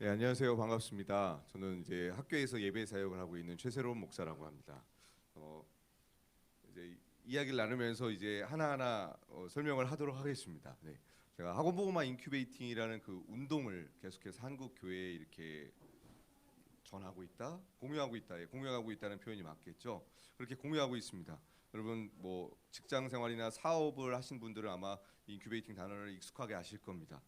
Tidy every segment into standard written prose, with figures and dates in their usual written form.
네, 안녕하세요. 반갑습니다. 저는 이제 학교에서 예배 사역을 하고 있는 최세롬 목사라고 합니다. 어, 이제 이야기를 나누면서 이제 하나하나 설명을 하도록 하겠습니다. 네. 제가 학원보고마 인큐베이팅이라는 그 운동을 계속해서 한국 교회에 이렇게 전하고 있다, 공유하고 있다, 공유하고 있다는 표현이 맞겠죠. 그렇게 공유하고 있습니다. 여러분 뭐 직장 생활이나 사업을 하신 분들은 아마 인큐베이팅 단어를 익숙하게 아실 겁니다.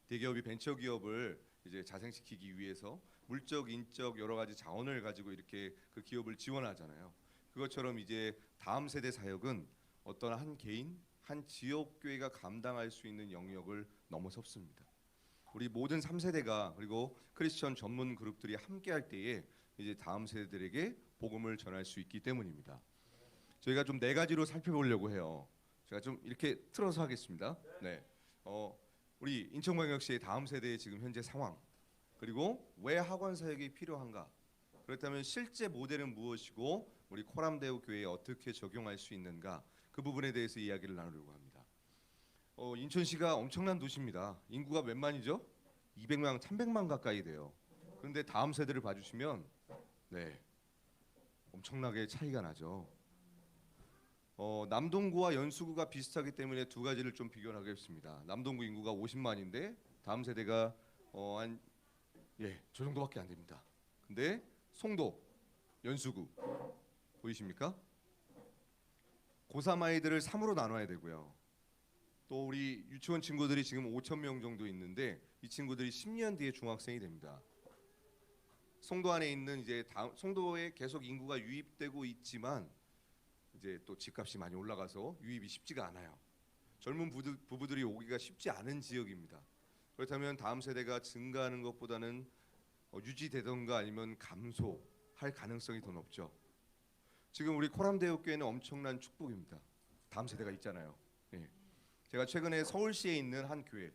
대기업이 벤처 기업을 이제 자생시키기 위해서 물적, 인적 여러 가지 자원을 가지고 이렇게 그 기업을 지원하잖아요. 그것처럼 이제 다음 세대 사역은 어떤 한 개인, 한 지역 교회가 감당할 수 있는 영역을 넘어섰습니다. 우리 모든 3세대가 그리고 크리스천 전문 그룹들이 함께 할 때에 이제 다음 세대들에게 복음을 전할 수 있기 때문입니다. 저희가 좀 네 가지로 살펴보려고 해요. 제가 좀 이렇게 틀어서 하겠습니다. 네. 우리 인천광역시의 다음 세대의 지금 현재 상황, 그리고 왜 학원 사역이 필요한가? 그렇다면 실제 모델은 무엇이고 우리 코람데오 교회에 어떻게 적용할 수 있는가? 그 부분에 대해서 이야기를 나누려고 합니다. 인천시가 엄청난 도시입니다. 인구가 몇 만이죠? 200만, 300만 가까이 돼요. 그런데 다음 세대를 봐주시면 네, 엄청나게 차이가 나죠. 남동구와 연수구가 비슷하기 때문에 두 가지를 좀 비교를 하겠습니다. 남동구 인구가 50만인데 다음 세대가 한 저 정도밖에 안 됩니다. 근데 송도, 연수구 보이십니까? 고3 아이들을 3으로 나눠야 되고요. 또 우리 유치원 친구들이 지금 5천 명 정도 있는데 이 친구들이 10년 뒤에 중학생이 됩니다. 송도 안에 있는 이제 송도에 계속 인구가 유입되고 있지만 이제 또 집값이 많이 올라가서 유입이 쉽지가 않아요. 젊은 부부들이 오기가 쉽지 않은 지역입니다. 그렇다면 다음 세대가 증가하는 것보다는 유지되던가 아니면 감소할 가능성이 더 높죠. 지금 우리 코람대학교에는 엄청난 축복입니다. 다음 세대가 있잖아요. 예. 제가 최근에 서울시에 있는 한 교회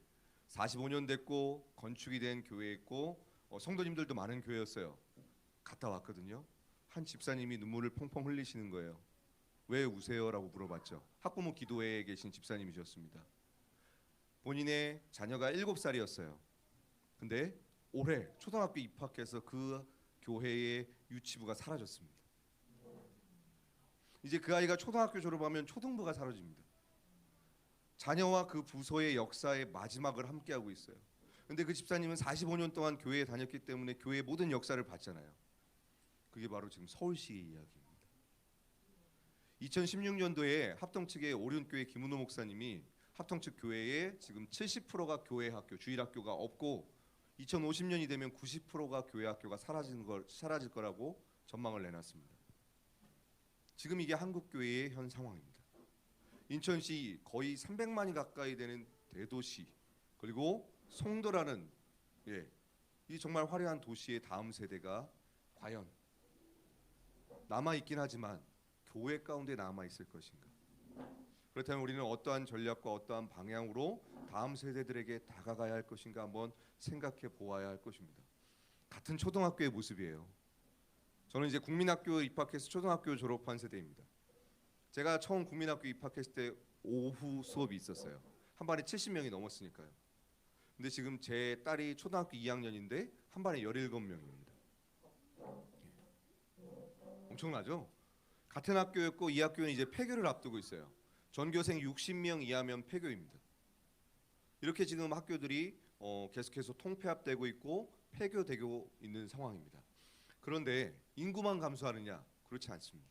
45년 됐고 건축이 된 교회에 있고 성도님들도 많은 교회였어요. 갔다 왔거든요. 한 집사님이 눈물을 펑펑 흘리시는 거예요. 왜 우세요? 라고 물어봤죠. 학부모 기도회에 계신 집사님이셨습니다. 본인의 자녀가 7살이었어요. 근데 올해 초등학교 입학해서 그 교회의 유치부가 사라졌습니다. 이제 그 아이가 초등학교 졸업하면 초등부가 사라집니다. 자녀와 그 부서의 역사의 마지막을 함께하고 있어요. 근데 그 집사님은 45년 동안 교회에 다녔기 때문에 교회의 모든 역사를 봤잖아요. 그게 바로 지금 서울시의 이야기입니다. 2016년도에 합동 측의 오륜교회 김은호 목사님이 합동 측 교회에 지금 70%가 교회 학교, 주일 학교가 없고 2050년이 되면 90%가 교회 학교가 사라질 거라고 전망을 내놨습니다. 지금 이게 한국 교회의 현 상황입니다. 인천시 거의 300만이 가까이 되는 대도시, 그리고 송도라는 이 정말 화려한 도시의 다음 세대가 과연 남아 있긴 하지만 교회 가운데 남아 있을 것인가? 그렇다면 우리는 어떠한 전략과 어떠한 방향으로 다음 세대들에게 다가가야 할 것인가 한번 생각해 보아야 할 것입니다. 같은 초등학교의 모습이에요. 저는 이제 국민학교 입학해서 초등학교 졸업한 세대입니다. 제가 처음 국민학교 입학했을 때 오후 수업이 있었어요. 한 반에 70명이 넘었으니까요. 근데 지금 제 딸이 초등학교 2학년인데 한 반에 17명입니다. 엄청나죠? 같은 학교였고 이 학교는 이제 폐교를 앞두고 있어요. 전교생 60명 이하면 폐교입니다. 이렇게 지금 학교들이 계속해서 통폐합되고 있고 폐교되고 있는 상황입니다. 그런데 인구만 감소하느냐? 그렇지 않습니다.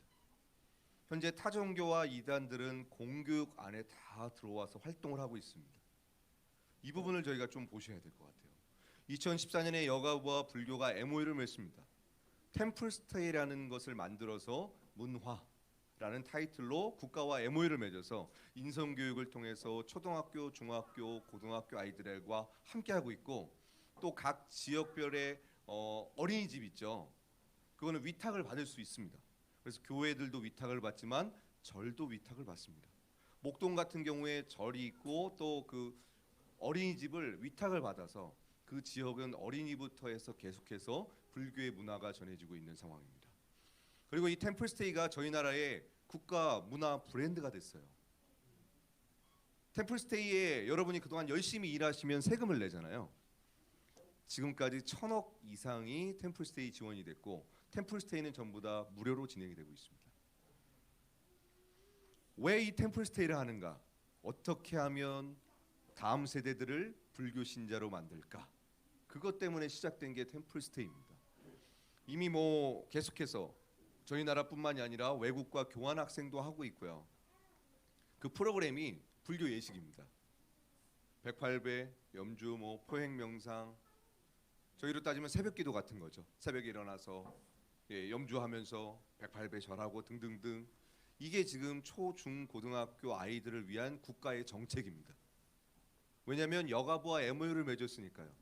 현재 타종교와 이단들은 공교육 안에 다 들어와서 활동을 하고 있습니다. 이 부분을 저희가 좀 보셔야 될 것 같아요. 2014년에 여가부와 불교가 MOU를 맺습니다. 템플스테이라는 것을 만들어서 문화라는 타이틀로 국가와 MOU를 맺어서 인성교육을 통해서 초등학교, 중학교, 고등학교 아이들과 함께하고 있고 또 각 지역별의 어린이집 있죠. 그거는 위탁을 받을 수 있습니다. 그래서 교회들도 위탁을 받지만 절도 위탁을 받습니다. 목동 같은 경우에 절이 있고 또 그 어린이집을 위탁을 받아서 그 지역은 어린이부터 해서 계속해서 불교의 문화가 전해지고 있는 상황입니다. 그리고 이 템플스테이가 저희 나라의 국가 문화 브랜드가 됐어요. 템플스테이에 여러분이 그동안 열심히 일하시면 세금을 내잖아요. 지금까지 1,000억 이상이 템플스테이 지원이 됐고 템플스테이는 전부 다 무료로 진행이 되고 있습니다. 왜 이 템플스테이를 하는가? 어떻게 하면 다음 세대들을 불교 신자로 만들까? 그것 때문에 시작된 게 템플스테이입니다. 이미 뭐 계속해서 저희 나라뿐만이 아니라 외국과 교환 학생도 하고 있고요. 그 프로그램이 불교 예식입니다. 108배, 염주, 뭐 포행 명상, 저희로 따지면 새벽기도 같은 거죠. 새벽에 일어나서 염주하면서 108배 절하고 등등등. 이게 지금 초, 중, 고등학교 아이들을 위한 국가의 정책입니다. 왜냐하면 여가부와 MOU를 맺었으니까요.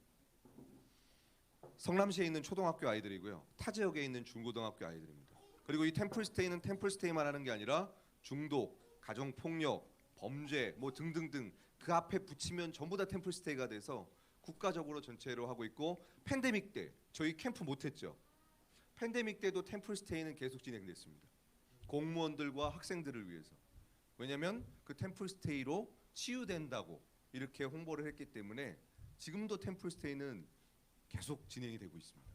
성남시에 있는 초등학교 아이들이고요. 타 지역에 있는 중고등학교 아이들입니다. 그리고 이 템플스테이는 템플스테이만 하는 게 아니라 중독, 가정폭력, 범죄 뭐 등등등 그 앞에 붙이면 전부 다 템플스테이가 돼서 국가적으로 전체로 하고 있고 팬데믹 때 저희 캠프 못했죠. 팬데믹 때도 템플스테이는 계속 진행됐습니다. 공무원들과 학생들을 위해서. 왜냐하면 그 템플스테이로 치유된다고 이렇게 홍보를 했기 때문에 지금도 템플스테이는 계속 진행이 되고 있습니다.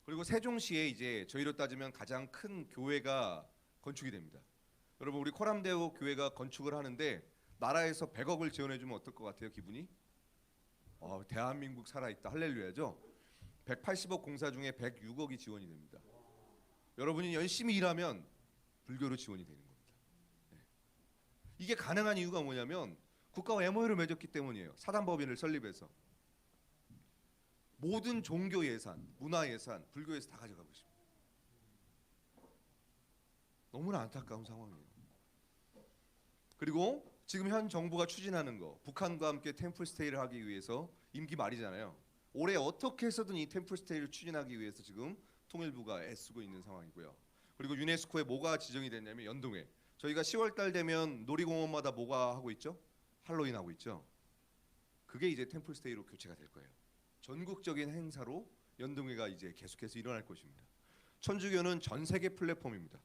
그리고 세종시에 이제 저희로 따지면 가장 큰 교회가 건축이 됩니다. 여러분 우리 코람대오 교회가 건축을 하는데 나라에서 100억을 지원해주면 어떨 것 같아요? 기분이? 대한민국 살아있다 할렐루야죠. 180억 공사 중에 106억이 지원이 됩니다. 여러분이 열심히 일하면 불교로 지원이 되는 겁니다. 네. 이게 가능한 이유가 뭐냐면 국가와 MOU를 맺었기 때문이에요. 사단법인을 설립해서 모든 종교 예산, 문화 예산 불교에서 다 가져가고 있습니다. 너무나 안타까운 상황이에요. 그리고 지금 현 정부가 추진하는 거 북한과 함께 템플스테이를 하기 위해서 임기 말이잖아요. 올해 어떻게 해서든 이 템플스테이를 추진하기 위해서 지금 통일부가 애쓰고 있는 상황이고요. 그리고 유네스코에 뭐가 지정이 됐냐면 연동회. 저희가 10월 달 되면 놀이공원마다 뭐가 하고 있죠? 할로윈 하고 있죠. 그게 이제 템플스테이로 교체가 될 거예요. 전국적인 행사로 연동회가 이제 계속해서 일어날 것입니다. 천주교는 전 세계 플랫폼입니다.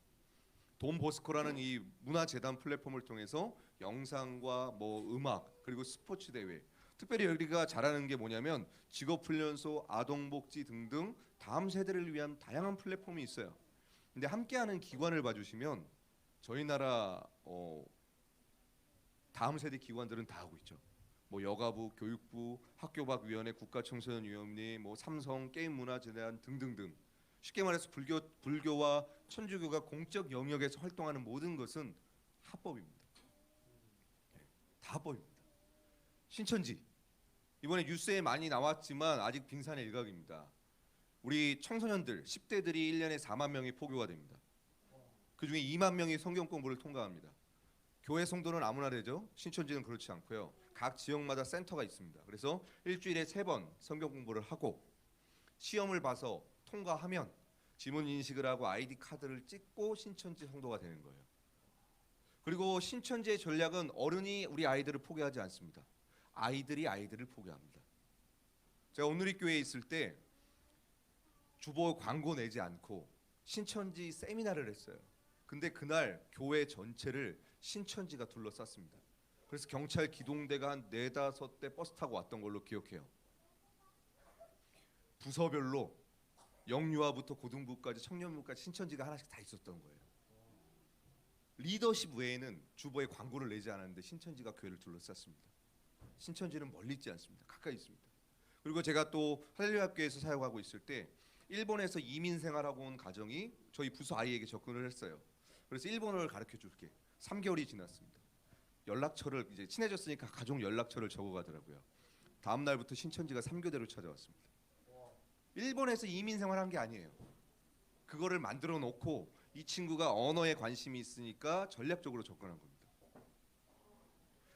돈 보스코라는 이 문화재단 플랫폼을 통해서 영상과 뭐 음악 그리고 스포츠 대회, 특별히 여기가 잘하는 게 뭐냐면 직업훈련소, 아동복지 등등 다음 세대를 위한 다양한 플랫폼이 있어요. 근데 함께하는 기관을 봐주시면 저희 나라 다음 세대 기관들은 다 하고 있죠. 뭐 여가부, 교육부, 학교박위원회, 국가청소년위원회, 뭐 삼성, 게임문화재단 등등등. 쉽게 말해서 불교와 천주교가 공적 영역에서 활동하는 모든 것은 합법입니다. 다 합법입니다. 신천지 이번에 뉴스에 많이 나왔지만 아직 빙산의 일각입니다. 우리 청소년들 10대들이 1년에 4만 명이 포교가 됩니다. 그중에 2만 명이 성경 공부를 통과합니다. 교회 성도는 아무나 되죠. 신천지는 그렇지 않고요. 각 지역마다 센터가 있습니다. 그래서 일주일에 3번 성경 공부를 하고 시험을 봐서 통과하면 지문 인식을 하고 아이디 카드를 찍고 신천지 성도가 되는 거예요. 그리고 신천지의 전략은 어른이 우리 아이들을 포기하지 않습니다. 아이들이 아이들을 포기합니다. 제가 온누리교회에 있을 때 주보 광고 내지 않고 신천지 세미나를 했어요. 근데 그날 교회 전체를 신천지가 둘러쌌습니다. 그래서 경찰 기동대가 한 4-5대 버스 타고 왔던 걸로 기억해요. 부서별로 영유아부터 고등부까지 청년부까지 신천지가 하나씩 다 있었던 거예요. 리더십 외에는 주보에 광고를 내지 않았는데 신천지가 교회를 둘러쌌습니다. 신천지는 멀리 있지 않습니다. 가까이 있습니다. 그리고 제가 또 할렐루야학교에서 사역하고 있을 때 일본에서 이민 생활하고 온 가정이 저희 부서 아이에게 접근을 했어요. 그래서 일본어를 가르쳐 줄게. 3개월이 지났습니다. 연락처를 이제 친해졌으니까 가족 연락처를 적어가더라고요. 다음 날부터 신천지가 3교대로 찾아왔습니다. 일본에서 이민 생활한 게 아니에요. 그거를 만들어 놓고 이 친구가 언어에 관심이 있으니까 전략적으로 접근한 겁니다.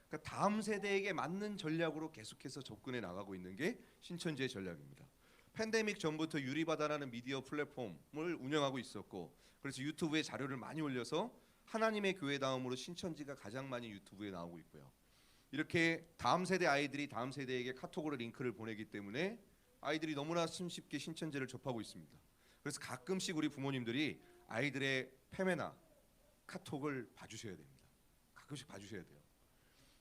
그러니까 다음 세대에게 맞는 전략으로 계속해서 접근해 나가고 있는 게 신천지의 전략입니다. 팬데믹 전부터 유리바다라는 미디어 플랫폼을 운영하고 있었고 그래서 유튜브에 자료를 많이 올려서 하나님의 교회 다음으로 신천지가 가장 많이 유튜브에 나오고 있고요. 이렇게 다음 세대 아이들이 다음 세대에게 카톡으로 링크를 보내기 때문에 아이들이 너무나 손쉽게 신천지를 접하고 있습니다. 그래서 가끔씩 우리 부모님들이 아이들의 페메나 카톡을 봐주셔야 됩니다. 가끔씩 봐주셔야 돼요.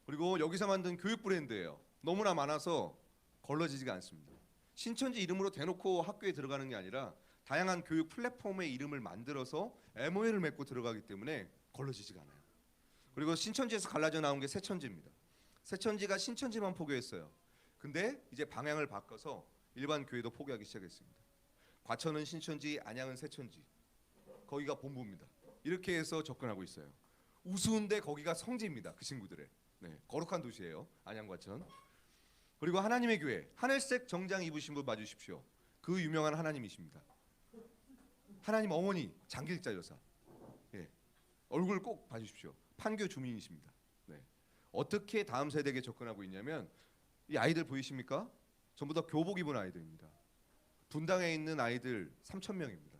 그리고 여기서 만든 교육 브랜드예요. 너무나 많아서 걸러지지가 않습니다. 신천지 이름으로 대놓고 학교에 들어가는 게 아니라 다양한 교육 플랫폼의 이름을 만들어서 MOU를 맺고 들어가기 때문에 걸러지지가 않아요. 그리고 신천지에서 갈라져 나온 게 새천지입니다. 새천지가 신천지만 포교했어요. 근데 이제 방향을 바꿔서 일반 교회도 포교하기 시작했습니다. 과천은 신천지, 안양은 새천지. 거기가 본부입니다. 이렇게 해서 접근하고 있어요. 우스운데 거기가 성지입니다. 그 친구들의. 네, 거룩한 도시예요. 안양 과천. 그리고 하나님의 교회, 하늘색 정장 입으신 분 봐주십시오. 그 유명한 하나님이십니다. 하나님 어머니 장길자 여사. 예, 얼굴 꼭 봐주십시오. 판교 주민이십니다. 네. 어떻게 다음 세대에게 접근하고 있냐면 이 아이들 보이십니까? 전부 다 교복 입은 아이들입니다. 분당에 있는 아이들 3,000명입니다.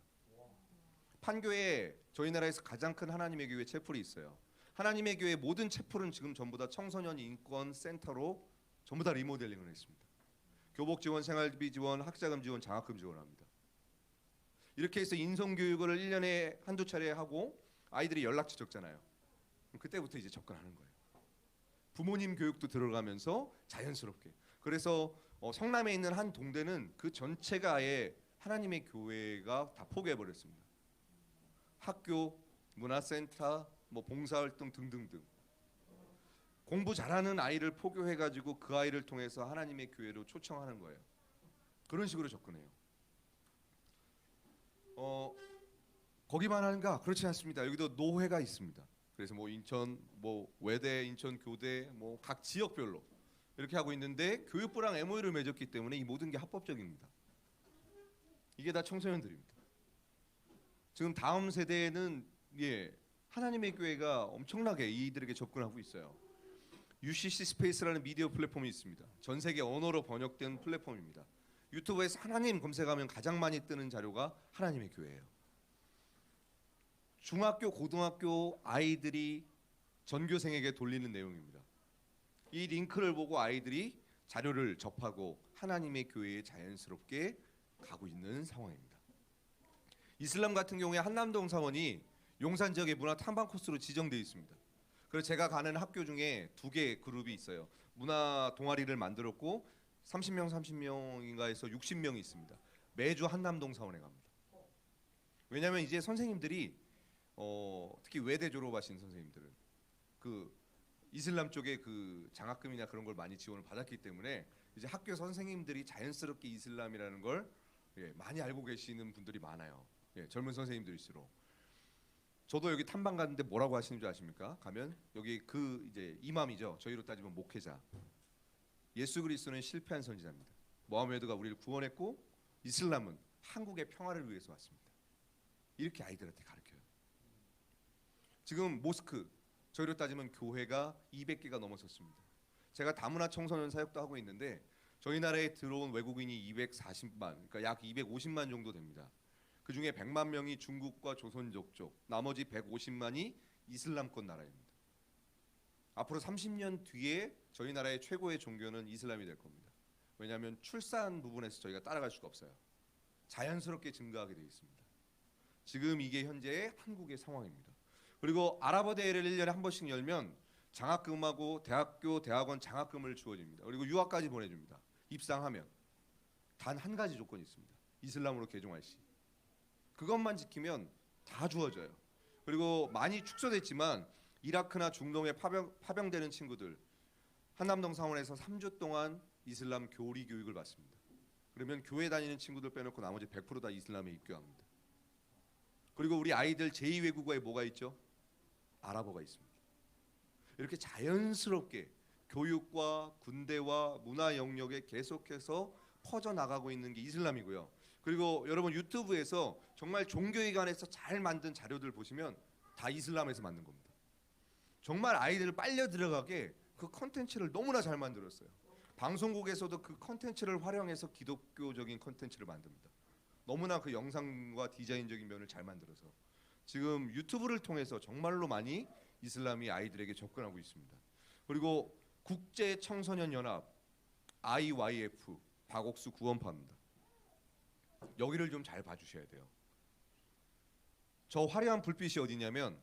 판교에 저희 나라에서 가장 큰 하나님의 교회 채플이 있어요. 하나님의 교회 모든 채플은 지금 전부 다 청소년 인권 센터로 전부 다 리모델링을 했습니다. 교복 지원, 생활비 지원, 학자금 지원, 장학금 지원합니다. 이렇게 해서 인성 교육을 1년에 한두 차례 하고 아이들이 연락처 적잖아요. 그때부터 이제 접근하는 거예요. 부모님 교육도 들어가면서 자연스럽게. 그래서 성남에 있는 한 동대는 그 전체가 아예 하나님의 교회가 다 포개해 버렸습니다. 학교, 문화센터, 뭐 봉사활동 등등등. 공부 잘하는 아이를 포교해가지고 그 아이를 통해서 하나님의 교회로 초청하는 거예요. 그런 식으로 접근해요. 거기만 하는가? 그렇지 않습니다. 여기도 노회가 있습니다. 그래서 뭐 인천, 뭐 외대, 인천 교대, 뭐 각 지역별로 이렇게 하고 있는데 교육부랑 MOU를 맺었기 때문에 이 모든 게 합법적입니다. 이게 다 청소년들입니다. 지금 다음 세대에는 하나님의 교회가 엄청나게 이들에게 접근하고 있어요. UCC 스페이스라는 미디어 플랫폼이 있습니다. 전 세계 언어로 번역된 플랫폼입니다. 유튜브에서 하나님 검색하면 가장 많이 뜨는 자료가 하나님의 교회예요. 중학교, 고등학교 아이들이 전교생에게 돌리는 내용입니다. 이 링크를 보고 아이들이 자료를 접하고 하나님의 교회에 자연스럽게 가고 있는 상황입니다. 이슬람 같은 경우에 한남동 사원이 용산 지역의 문화 탐방 코스로 지정되어 있습니다. 그래서 제가 가는 학교 중에 2개 그룹이 있어요. 문화 동아리를 만들었고 30명, 30명인가 해서 60명이 있습니다. 매주 한남동 사원에 갑니다. 왜냐하면 이제 선생님들이 특히 외대 졸업하신 선생님들은 그 이슬람 쪽에 그 장학금이나 그런 걸 많이 지원을 받았기 때문에 이제 학교 선생님들이 자연스럽게 이슬람이라는 걸 많이 알고 계시는 분들이 많아요. 젊은 선생님들일수록. 저도 여기 탐방 갔는데 뭐라고 하시는 줄 아십니까? 가면 여기 그 이제 이맘이죠. 저희로 따지면 목회자. 예수 그리스도는 실패한 선지자입니다. 모하메드가 우리를 구원했고 이슬람은 한국의 평화를 위해서 왔습니다. 이렇게 아이들한테 가르쳐요. 지금 모스크 저희로 따지면 교회가 200개가 넘어섰습니다. 제가 다문화 청소년 사역도 하고 있는데 저희 나라에 들어온 외국인이 240만, 그러니까 약 250만 정도 됩니다. 그 중에 100만 명이 중국과 조선족 쪽, 나머지 150만이 이슬람권 나라입니다. 앞으로 30년 뒤에 저희 나라의 최고의 종교는 이슬람이 될 겁니다. 왜냐하면 출산 부분에서 저희가 따라갈 수가 없어요. 자연스럽게 증가하게 되어 있습니다. 지금 이게 현재의 한국의 상황입니다. 그리고 아랍어 대회를 1년에 한 번씩 열면 장학금하고 대학교, 대학원 장학금을 주어집니다. 그리고 유학까지 보내줍니다. 입상하면 단 한 가지 조건이 있습니다. 이슬람으로 개종할 시. 그것만 지키면 다 주어져요. 그리고 많이 축소됐지만 이라크나 중동에 파병되는 친구들 한남동 사원에서 3주 동안 이슬람 교리 교육을 받습니다. 그러면 교회 다니는 친구들 빼놓고 나머지 100%다 이슬람에 입교합니다. 그리고 우리 아이들 제2외국어에 뭐가 있죠? 아랍어가 있습니다. 이렇게 자연스럽게 교육과 군대와 문화 영역에 계속해서 퍼져나가고 있는 게 이슬람이고요. 그리고 여러분 유튜브에서 정말 종교기관에서 잘 만든 자료들 보시면 다 이슬람에서 만든 겁니다. 정말 아이들을 빨려 들어가게 그 컨텐츠를 너무나 잘 만들었어요. 방송국에서도 그 컨텐츠를 활용해서 기독교적인 컨텐츠를 만듭니다. 너무나 그 영상과 디자인적인 면을 잘 만들어서 지금 유튜브를 통해서 정말로 많이 이슬람이 아이들에게 접근하고 있습니다. 그리고 국제청소년연합 IYF 박옥수 구원파입니다. 여기를 좀 잘 봐주셔야 돼요. 저 화려한 불빛이 어디냐면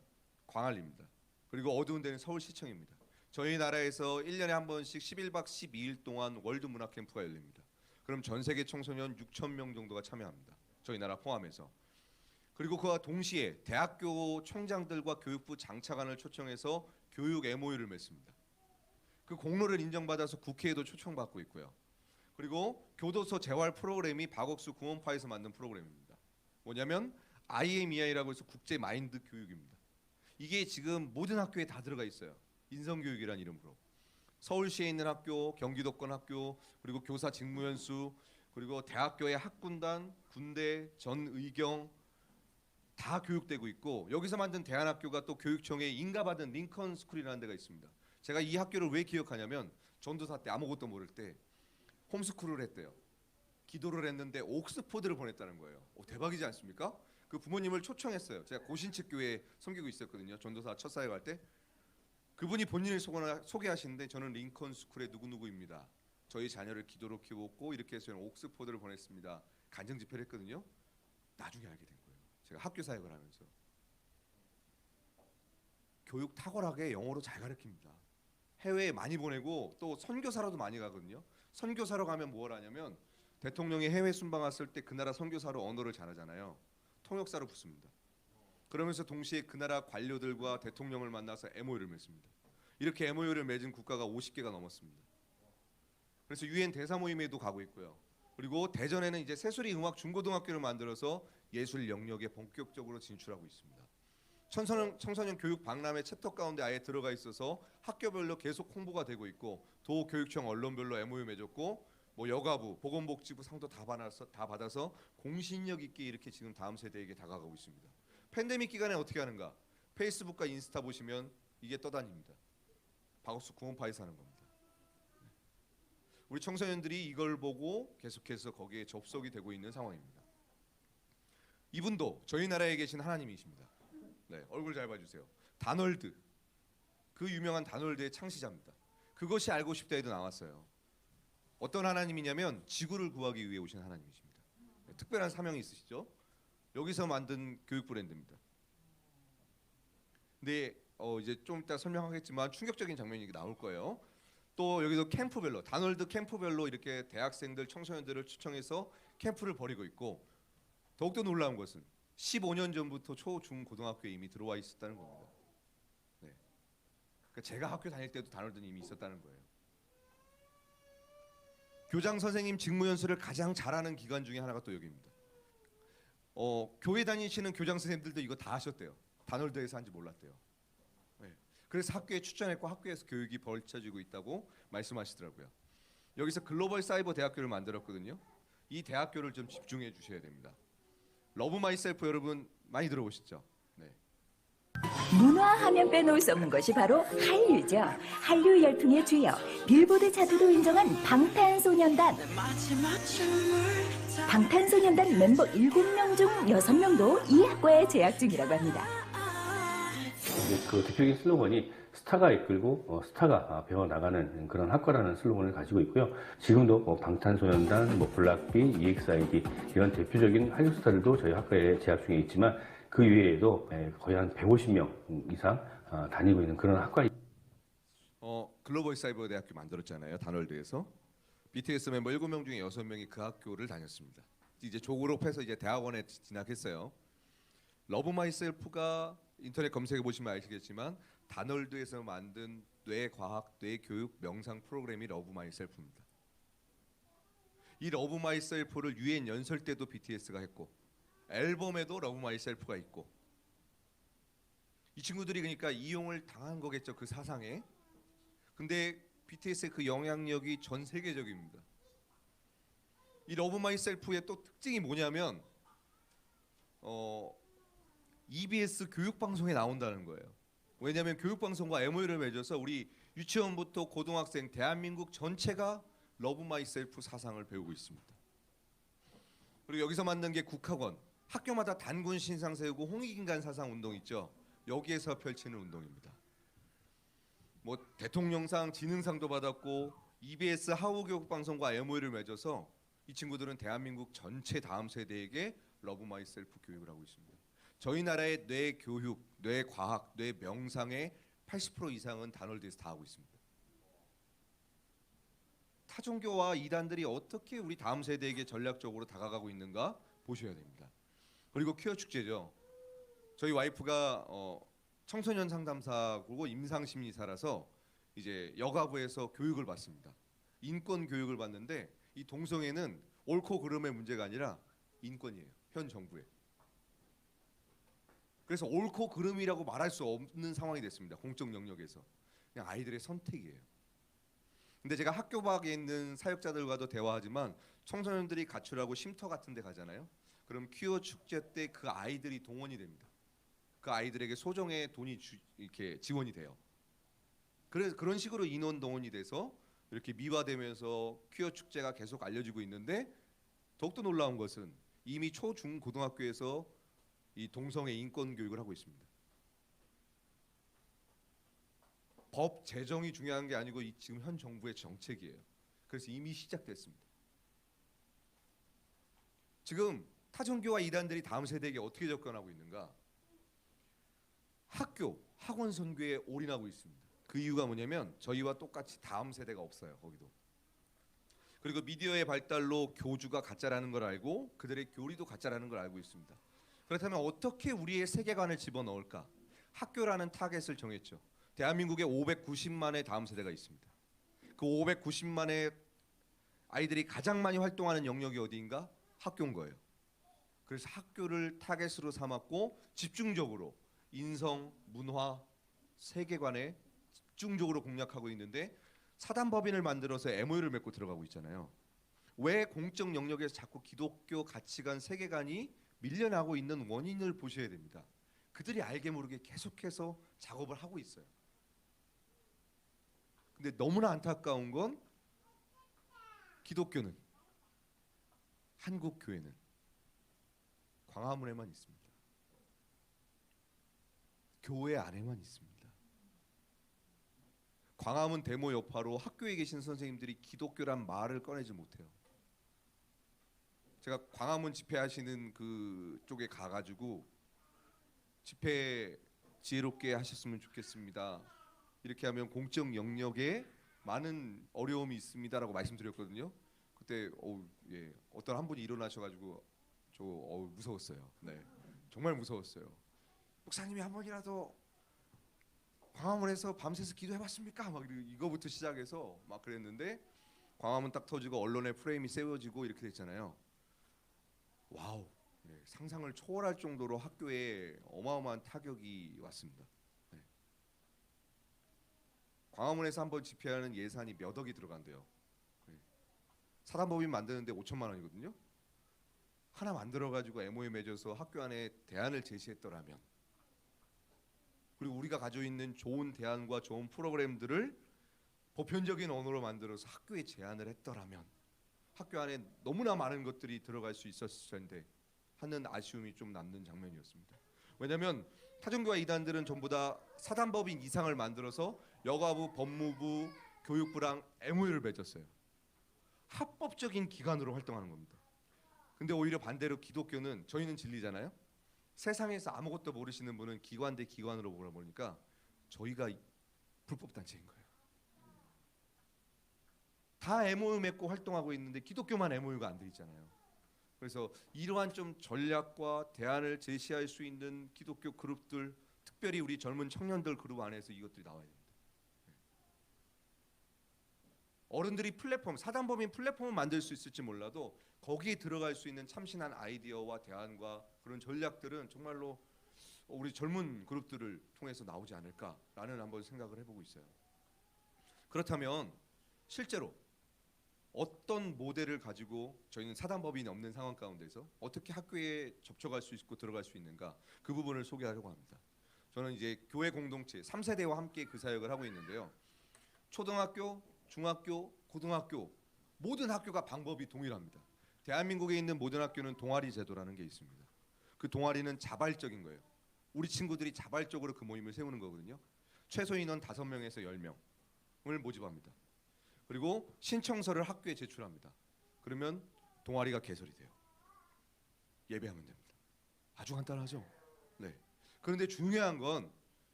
광안리입니다. 그리고 어두운 데는 서울시청입니다. 저희 나라에서 1년에 한 번씩 11박 12일 동안 월드 문화 캠프가 열립니다. 그럼 전 세계 청소년 6천 명 정도가 참여합니다. 저희 나라 포함해서. 그리고 그와 동시에 대학교 총장들과 교육부 장차관을 초청해서 교육 MOU를 맺습니다. 그 공로를 인정받아서 국회에도 초청받고 있고요. 그리고 교도소 재활 프로그램이 박옥수 구원파에서 만든 프로그램입니다. 뭐냐면 IMEI라고 해서 국제 마인드 교육입니다. 이게 지금 모든 학교에 다 들어가 있어요. 인성교육이라는 이름으로. 서울시에 있는 학교, 경기도권 학교, 그리고 교사 직무연수, 그리고 대학교의 학군단, 군대, 전의경 다 교육되고 있고, 여기서 만든 대안학교가 또 교육청에 인가받은 링컨 스쿨이라는 데가 있습니다. 제가 이 학교를 왜 기억하냐면 전도사 때 아무것도 모를 때 홈스쿨을 했대요. 기도를 했는데 옥스포드를 보냈다는 거예요. 대박이지 않습니까? 그 부모님을 초청했어요. 제가 고신측 교회에 섬기고 있었거든요. 전도사 첫 사역할 때. 그분이 본인을 소개하시는데 저는 링컨 스쿨의 누구누구입니다. 저희 자녀를 기도로 키웠고 이렇게 해서 저는 옥스포드를 보냈습니다. 간증 집회를 했거든요. 나중에 알게 된 거예요. 제가 학교 사역을 하면서. 교육 탁월하게 영어로 잘 가르칩니다. 해외에 많이 보내고 또 선교사로도 많이 가거든요. 선교사로 가면 뭘 하냐면 대통령이 해외 순방 왔을 때 그 나라 선교사로 언어를 잘하잖아요. 통역사로 붙습니다. 그러면서 동시에 그 나라 관료들과 대통령을 만나서 MOU를 맺습니다. 이렇게 MOU를 맺은 국가가 50개가 넘었습니다. 그래서 유엔 대사 모임에도 가고 있고요. 그리고 대전에는 이제 새소리 음악 중고등학교를 만들어서 예술 영역에 본격적으로 진출하고 있습니다. 청소년 교육 박람회 챕터 가운데 아예 들어가 있어서 학교별로 계속 홍보가 되고 있고, 도교육청 언론별로 MOU 맺었고, 뭐 여가부, 보건복지부 상도 다 받아서 공신력 있게 이렇게 지금 다음 세대에게 다가가고 있습니다. 팬데믹 기간에 어떻게 하는가? 페이스북과 인스타 보시면 이게 떠다닙니다. 박옥수 구원파에서 하는 겁니다. 우리 청소년들이 이걸 보고 계속해서 거기에 접속이 되고 있는 상황입니다. 이분도 저희 나라에 계신 하나님이십니다. 네, 얼굴 잘 봐주세요. 다널드, 그 유명한 다널드의 창시자입니다. 그것이 알고 싶다에도 나왔어요. 어떤 하나님이냐면 지구를 구하기 위해 오신 하나님이십니다. 네, 특별한 사명이 있으시죠? 여기서 만든 교육 브랜드입니다. 근데 이제 좀 이따 설명하겠지만 충격적인 장면이 나올 거예요. 또 여기도 캠프별로, 다널드 캠프별로 이렇게 대학생들, 청소년들을 초청해서 캠프를 벌이고 있고, 더욱더 놀라운 것은 15년 전부터 초, 중, 고등학교에 이미 들어와 있었다는 겁니다. 네. 그러니까 제가 학교 다닐 때도 다널드는 이미 있었다는 거예요. 교장 선생님 직무연수를 가장 잘하는 기관 중에 하나가 또 여기입니다. 교회 다니시는 교장 선생님들도 이거 다 하셨대요. 다널드에서 한지 몰랐대요. 네. 그래서 학교에 추천했고 학교에서 교육이 벌쳐지고 있다고 말씀하시더라고요. 여기서 글로벌 사이버 대학교를 만들었거든요. 이 대학교를 좀 집중해 주셔야 됩니다. 러브 마이셀프 여러분 많이 들어보셨죠? 네. 문화하면 빼놓을 수 없는 것이 바로 한류죠. 한류 열풍의 주역, 빌보드 차트도 인정한 방탄소년단. 방탄소년단 멤버 7명 중 6명도 이 학과에 재학 중이라고 합니다. 그 대표적인 슬로건이 스타가 이끌고 스타가 배워나가는 그런 학과라는 슬로건을 가지고 있고요. 지금도 방탄소년단, 블락비, EXID 이런 대표적인 한류 스타들도 저희 학과에 재학 중에 있지만 그 이외에도 거의 한 150명 이상 다니고 있는 그런 학과. 글로벌 사이버 대학교 만들었잖아요. 다널드에서. BTS 멤버 7명 중에 6명이 그 학교를 다녔습니다. 이제 졸업해서 이제 대학원에 진학했어요. 러브 마이셀프가 인터넷 검색해 보시면 아시겠지만 다널드에서 만든 뇌과학, 뇌교육 명상 프로그램이 러브 마이셀프입니다. 이 러브 마이셀프를 유엔 연설 때도 BTS가 했고 앨범에도 러브 마이셀프가 있고, 이 친구들이 그러니까 이용을 당한 거겠죠, 그 사상에. 근데 BTS의 그 영향력이 전 세계적입니다. 이 러브 마이셀프의 또 특징이 뭐냐면 EBS 교육방송에 나온다는 거예요. 왜냐하면 교육방송과 MOU를 맺어서 우리 유치원부터 고등학생 대한민국 전체가 러브 마이셀프 사상을 배우고 있습니다. 그리고 여기서 만든 게 국학원, 학교마다 단군 신상 세우고 홍익인간 사상 운동 있죠. 여기에서 펼치는 운동입니다. 대통령상, 지능상도 받았고 EBS 하우교육방송과 MOU를 맺어서 이 친구들은 대한민국 전체 다음 세대에게 러브 마이셀프 교육을 하고 있습니다. 저희 나라의 뇌 교육, 뇌 과학, 뇌 명상의 80% 이상은 다널드에서 다 하고 있습니다. 타종교와 이단들이 어떻게 우리 다음 세대에게 전략적으로 다가가고 있는가 보셔야 됩니다. 그리고 퀴어 축제죠. 저희 와이프가 청소년 상담사고 임상심리사라서 이제 여가부에서 교육을 받습니다. 인권 교육을 받는데 이 동성애는 옳고 그름의 문제가 아니라 인권이에요. 현 정부에. 그래서 옳고 그름이라고 말할 수 없는 상황이 됐습니다. 공적 영역에서. 그냥 아이들의 선택이에요. 근데 제가 학교 밖에 있는 사역자들과도 대화하지만 청소년들이 가출하고 쉼터 같은 데 가잖아요. 그럼 퀴어 축제 때 그 아이들이 동원이 됩니다. 그 아이들에게 소정의 돈이 이렇게 지원이 돼요. 그래서 그런 식으로 인원 동원이 돼서 이렇게 미화되면서 퀴어 축제가 계속 알려지고 있는데 더욱더 놀라운 것은 이미 초, 중, 고등학교에서 이 동성애 인권 교육을 하고 있습니다. 법 제정이 중요한 게 아니고 지금 현 정부의 정책이에요. 그래서 이미 시작됐습니다. 지금 타종교와 이단들이 다음 세대에게 어떻게 접근하고 있는가? 학교, 학원 선교에 올인하고 있습니다. 그 이유가 뭐냐면 저희와 똑같이 다음 세대가 없어요. 거기도. 그리고 미디어의 발달로 교주가 가짜라는 걸 알고 그들의 교리도 가짜라는 걸 알고 있습니다. 그렇다면 어떻게 우리의 세계관을 집어넣을까? 학교라는 타겟을 정했죠. 대한민국에 590만의 다음 세대가 있습니다. 그 590만의 아이들이 가장 많이 활동하는 영역이 어디인가? 학교인 거예요. 그래서 학교를 타겟으로 삼았고 집중적으로 인성, 문화, 세계관에 집중적으로 공략하고 있는데 사단법인을 만들어서 MOU를 맺고 들어가고 있잖아요. 왜 공적 영역에서 자꾸 기독교 가치관, 세계관이 밀려나고 있는 원인을 보셔야 됩니다. 그들이 알게 모르게 계속해서 작업을 하고 있어요. 근데 너무나 안타까운 건 기독교는, 한국 교회는 광화문에만 있습니다. 교회 안에만 있습니다. 광화문 데모 여파로 학교에 계신 선생님들이 기독교란 말을 꺼내지 못해요. 제가 광화문 집회하시는 그 쪽에 가가지고 집회 지혜롭게 하셨으면 좋겠습니다. 이렇게 하면 공적 영역에 많은 어려움이 있습니다라고 말씀드렸거든요. 그때 어떤 한 분이 일어나셔가지고 저 무서웠어요. 네, 정말 무서웠어요. 목사님이 한 번이라도 광화문에서 밤새서 기도해봤습니까? 막 이거부터 시작해서 막 그랬는데 광화문 딱 터지고 언론의 프레임이 세워지고 이렇게 됐잖아요. 와우, 네, 상상을 초월할 정도로 학교에 어마어마한 타격이 왔습니다. 네. 광화문에서 한번 집회하는 예산이 몇 억이 들어간대요. 네. 사단법인 만드는데 5천만 원이거든요. 하나 만들어가지고 MOU 맺어서 학교 안에 대안을 제시했더라면, 그리고 우리가 가지고 있는 좋은 대안과 좋은 프로그램들을 보편적인 언어로 만들어서 학교에 제안을 했더라면 학교 안에 너무나 많은 것들이 들어갈 수 있었을 텐데 하는 아쉬움이 좀 남는 장면이었습니다. 왜냐하면 타종교와 이단들은 전부 다 사단법인 이상을 만들어서 여가부, 법무부, 교육부랑 MOU를 맺었어요. 합법적인 기관으로 활동하는 겁니다. 근데 오히려 반대로 기독교는, 저희는 진리잖아요. 세상에서 아무것도 모르시는 분은 기관 대 기관으로 보니까 저희가 불법 단체인 거예요. 다 MOU 맺고 활동하고 있는데 기독교만 MOU가 안 돼 있잖아요. 그래서 이러한 좀 전략과 대안을 제시할 수 있는 기독교 그룹들, 특별히 우리 젊은 청년들 그룹 안에서 이것들이 나와야 됩니다. 어른들이 플랫폼, 사단법인 플랫폼을 만들 수 있을지 몰라도 거기에 들어갈 수 있는 참신한 아이디어와 대안과 그런 전략들은 정말로 우리 젊은 그룹들을 통해서 나오지 않을까라는 한번 생각을 해보고 있어요. 그렇다면 실제로 어떤 모델을 가지고 저희는 사단법인이 없는 상황 가운데서 어떻게 학교에 접촉할 수 있고 들어갈 수 있는가, 그 부분을 소개하려고 합니다. 저는 이제 교회 공동체 3세대와 함께 그 사역을 하고 있는데요. 초등학교, 중학교, 고등학교 모든 학교가 방법이 동일합니다. 대한민국에 있는 모든 학교는 동아리 제도라는 게 있습니다. 그 동아리는 자발적인 거예요. 우리 친구들이 자발적으로 그 모임을 세우는 거거든요. 최소 인원 5명에서 10명을 모집합니다. 그리고 신청서를 학교에 제출합니다. 그러면 동아리가 개설이 돼요. 예배하면 됩니다. 아주 간단하죠? 네. 그런데 중요한 건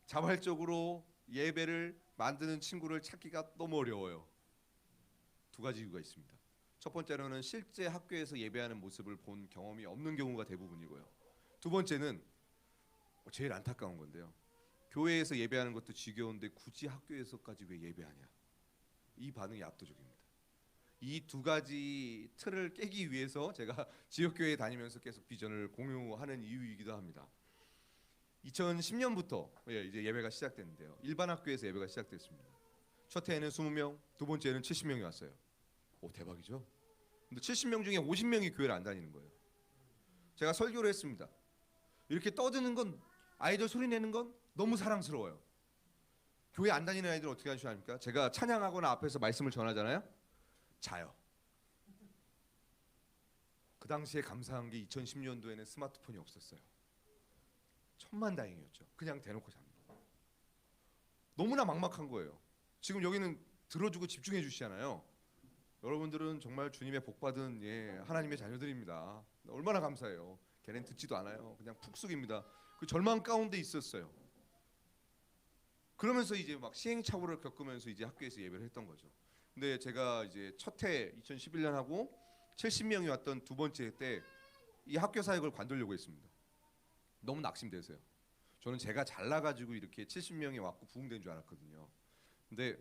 자발적으로 예배를 만드는 친구를 찾기가 너무 어려워요. 두 가지 이유가 있습니다. 첫 번째로는 실제 학교에서 예배하는 모습을 본 경험이 없는 경우가 대부분이고요. 두 번째는 제일 안타까운 건데요. 교회에서 예배하는 것도 지겨운데 굳이 학교에서까지 왜 예배하냐? 이 반응이 압도적입니다. 이 두 가지 틀을 깨기 위해서 제가 지역교회에 다니면서 계속 비전을 공유하는 이유이기도 합니다. 2010년부터 이제 예배가 시작됐는데요. 일반 학교에서 예배가 시작됐습니다. 첫 해에는 20명, 두 번째는 70명이 왔어요. 오, 대박이죠? 근데 70명 중에 50명이 교회를 안 다니는 거예요. 제가 설교를 했습니다. 이렇게 떠드는 건, 아이들 소리 내는 건 너무 사랑스러워요. 교회 안 다니는 아이들 어떻게 하시합니까? 제가 찬양하거나 앞에서 말씀을 전하잖아요. 자요. 그 당시에 감사한 게 2010년도에는 스마트폰이 없었어요. 천만다행이었죠. 그냥 대놓고 잡니다. 너무나 막막한 거예요. 지금 여기는 들어주고 집중해 주시잖아요. 여러분들은 정말 주님의 복받은 하나님의 자녀들입니다. 얼마나 감사해요. 걔는 듣지도 않아요. 그냥 푹 숙입니다. 그 절망 가운데 있었어요. 그러면서 이제 막 시행착오를 겪으면서 이제 학교에서 예배를 했던 거죠. 근데 제가 이제 첫 해 2011년 하고 70명이 왔던 두 번째 때 이 학교 사역을 관두려고 했습니다. 너무 낙심되세요. 저는 제가 잘나가지고 이렇게 70명이 왔고 부흥된 줄 알았거든요. 근데